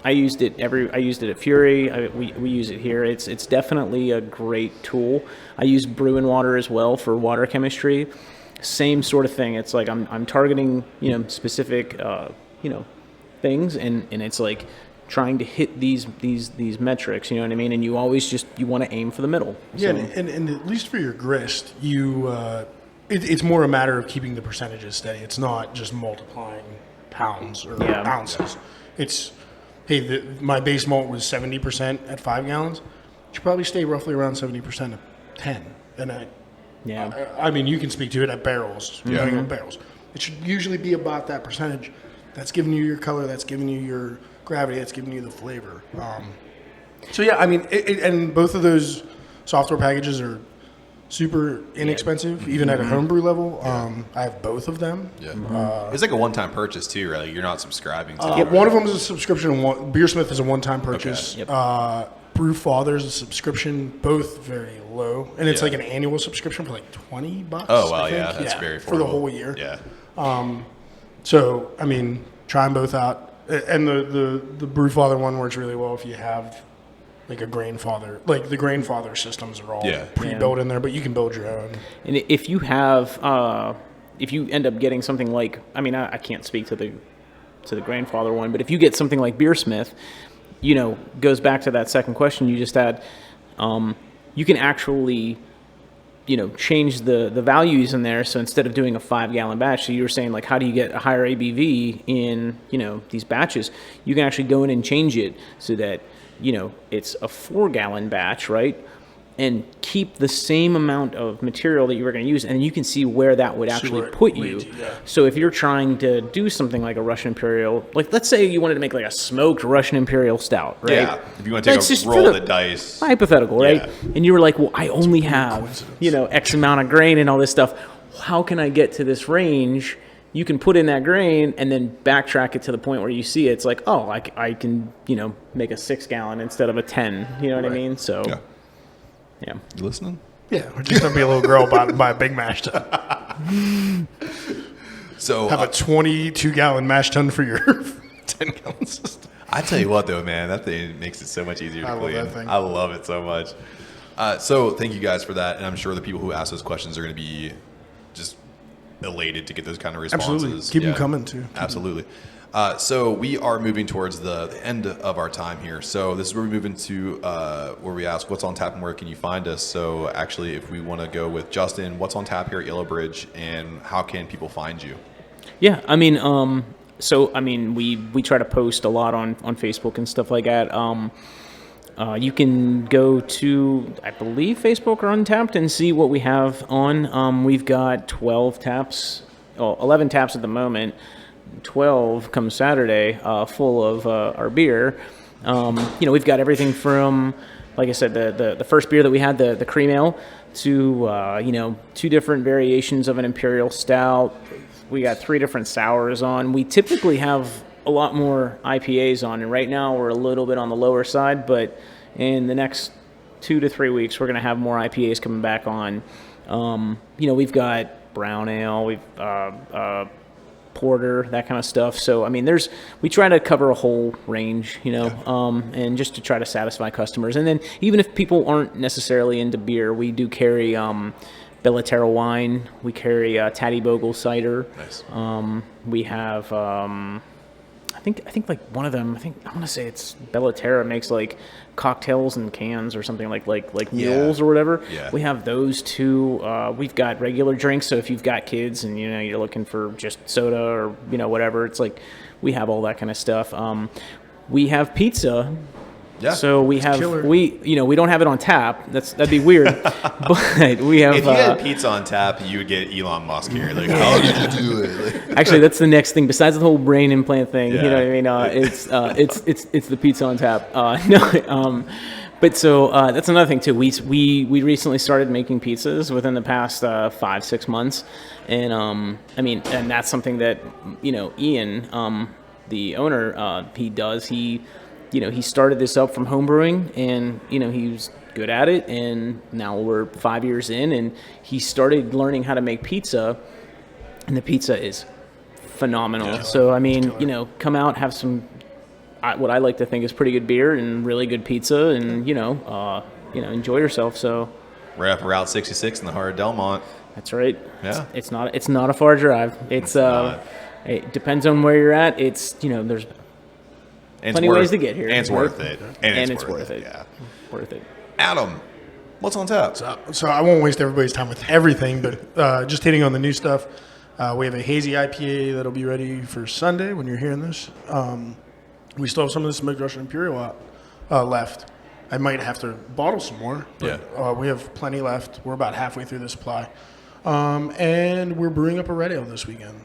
I used it at Fury. We use it here. It's definitely a great tool. I use Brewing water as well for water chemistry. Same sort of thing. It's like I'm targeting, specific, things, and it's like trying to hit these metrics, you know what I mean? And you always you want to aim for the middle. Yeah, so. and at least for your grist, it's more a matter of keeping the percentages steady. It's not just multiplying pounds or ounces. It's, hey, my base malt was 70% at 5 gallons. You should probably stay roughly around 70% at 10. And I mean, you can speak to it at barrels. Yeah. Barrels. It should usually be about that percentage. That's giving you your color. That's giving you your gravity. That's giving you the flavor. So yeah, I mean, and both of those software packages are super inexpensive, even at a homebrew level. I have both of them. Yeah. It's like a one-time purchase too, right? Like you're not subscribing to it. One of them is a subscription. Beersmith is a one-time purchase. Okay. Yep. Brewfather is a subscription, both very low, and it's like an annual subscription for like $20. Oh wow, that's very affordable for the whole year. Yeah. So I mean, try them both out, and the Brewfather one works really well if you have like a Grainfather. Like the Grainfather systems are all pre-built in there, but you can build your own. And if you have, if you end up getting something like, I mean, I can't speak to the Grainfather one, but if you get something like Beersmith, goes back to that second question you just had. You can actually, change the values in there. So instead of doing a 5-gallon batch, so you were saying like, how do you get a higher ABV in, these batches? You can actually go in and change it so that, it's a 4-gallon batch, right? And keep the same amount of material that you were going to use, and you can see where that would actually put you. So if you're trying to do something like a Russian Imperial, like let's say you wanted to make like a smoked Russian Imperial Stout, right? Yeah, if you want to take a roll of the dice. Hypothetical, right? And you were like, well, I only have, X amount of grain and all this stuff. How can I get to this range? You can put in that grain and then backtrack it to the point where you see it. It's like, oh, I can, make a 6-gallon instead of a 10. You know what I mean? So... Yeah. You listening? Yeah, we're just going to be a little girl buy a big mash tun. So have a 22-gallon mash tun for your 10-gallon system. I tell you what, though, man, that thing makes it so much easier to clean. Love that thing. I love it so much. So thank you guys for that, and I'm sure the people who ask those questions are going to be just elated to get those kind of responses. Absolutely. Keep them coming, too. Absolutely. So we are moving towards the end of our time here. So this is where we move into where we ask what's on tap and where can you find us. So actually, if we want to go with Justin, what's on tap here at Yellow Bridge, and how can people find you? Yeah, I mean, we try to post a lot on Facebook and stuff like that. You can go to, I believe, Facebook or Untapped and see what we have on. We've got 11 taps at the moment. 12 come Saturday, full of our beer. We've got everything from, like I said, the first beer that we had, the cream ale, to 2 different variations of an imperial stout. We got 3 different sours on. We typically have a lot more IPAs on, and right now we're a little bit on the lower side, but in the next 2 to 3 weeks we're going to have more IPAs coming back on. We've got brown ale, we've porter, that kind of stuff. So I mean, we try to cover a whole range, and just to try to satisfy customers. And then even if people aren't necessarily into beer, we do carry Bellatero wine. We carry Tatty Bogle cider. Nice. We have I think like one of them, I want to say it's Bellatera makes like cocktails and cans or something like mules or whatever. Yeah. We have those 2. We've got regular drinks. So if you've got kids and you're looking for just soda or whatever, it's like we have all that kind of stuff. We have pizza. Yeah. So we don't have it on tap. That'd be weird. But we have. If you had pizza on tap, you would get Elon Musk here. Like, how did you do it? Actually, that's the next thing. Besides the whole brain implant thing, you know what I mean? It's the pizza on tap. But so that's another thing too. We recently started making pizzas within the past 5-6 months, and and that's something that Ian, the owner, he does. he started this up from homebrewing, and he was good at it, and now we're 5 years in, and he started learning how to make pizza, and the pizza is phenomenal. Yeah. So I mean, come out, have some what I like to think is pretty good beer and really good pizza, and enjoy yourself. So Right up Route 66 in the heart of Delmont. that's right. Yeah. It's not a far drive. It's not. it depends on where you're at. It's there's And plenty of ways to get here. And it's worth it. And it's worth it. Yeah. Worth it. Adam, what's on tap? So I won't waste everybody's time with everything, but just hitting on the new stuff. We have a hazy IPA that'll be ready for Sunday when you're hearing this. We still have some of the Smoked Russian Imperial left. I might have to bottle some more, but we have plenty left. We're about halfway through the supply. And we're brewing up a red ale this weekend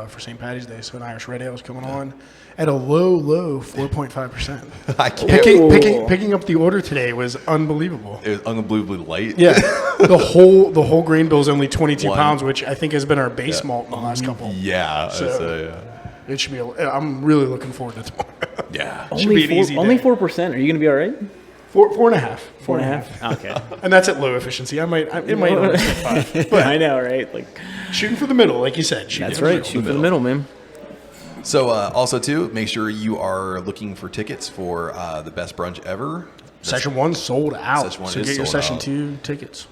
for St. Patty's Day. So an Irish red ale is coming on at a low 4.5%. I can't. Picking up the order today was unbelievable. It was unbelievably light. Yeah, the whole grain bill is only 22 One. pounds, which I think has been our base malt in the last couple. Yeah. So, it should be. I'm really looking forward to tomorrow. Yeah. Should be an easy Only day. 4%. Are you gonna be all right? 4.5. 4.5. Okay. And that's at low efficiency. It might only be 5. But I know, right? Like shooting for the middle, like you said. that's right. Shoot for the middle, man. So also too, make sure you are looking for tickets for the best brunch ever. Session 1 sold out. Session 1 so is get your sold Session out. 2 tickets.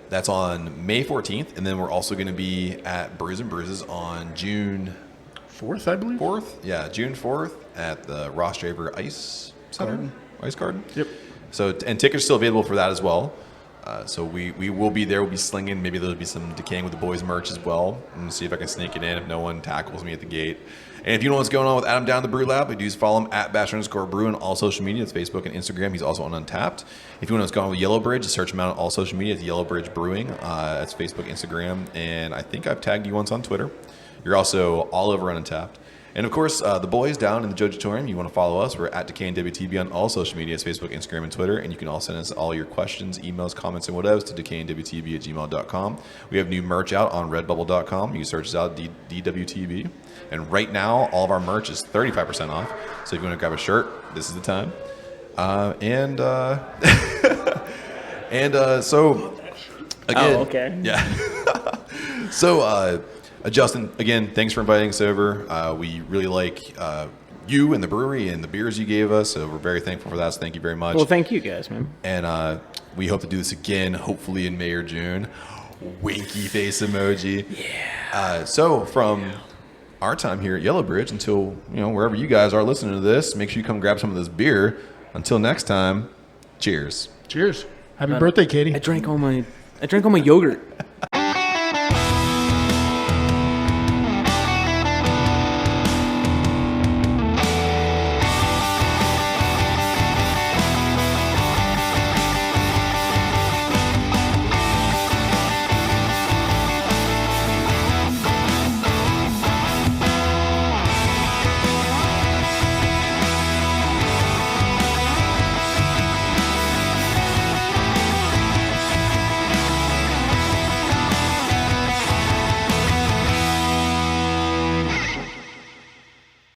That's on May 14th, and then we're also going to be at Brews and Bruises on June 4th, I believe. 4th. Yeah, June 4th at the Ross Draver Ice Center, Ice Garden. Yep. So and tickets are still available for that as well. So we will be there. We'll be slinging. Maybe there'll be some Decaying with the Boys merch as well. And see if I can sneak it in if no one tackles me at the gate. And if you know what's going on with Adam down at the Brew Lab, do follow him at @Basher_Brew on all social media. It's Facebook and Instagram. He's also on Untapped. If you know what's going on with Yellow Bridge, search him out on all social media. It's Yellow Bridge Brewing. That's Facebook, Instagram, and I think I've tagged you once on Twitter. You're also all over on Untapped. And of course, the boys down in the Jojitorium, you want to follow us. We're at DWTB on all social media. It's Facebook, Instagram, and Twitter. And you can also send us all your questions, emails, comments, and whatevs to decayingwtb@gmail.com. We have new merch out on redbubble.com. You can search us out, DWTB. And right now, all of our merch is 35% off. So if you want to grab a shirt, this is the time. So, again. Oh, okay. Yeah. So, Justin, again, thanks for inviting us over. We really like you and the brewery and the beers you gave us, so we're very thankful for that. So thank you very much. Well, thank you guys, man. And we hope to do this again, hopefully in May or June. Winky face emoji. Yeah. So from our time here at Yellow Bridge until wherever you guys are listening to this, make sure you come grab some of this beer. Until next time, cheers. Cheers. Happy birthday, Katie. I drank all my yogurt.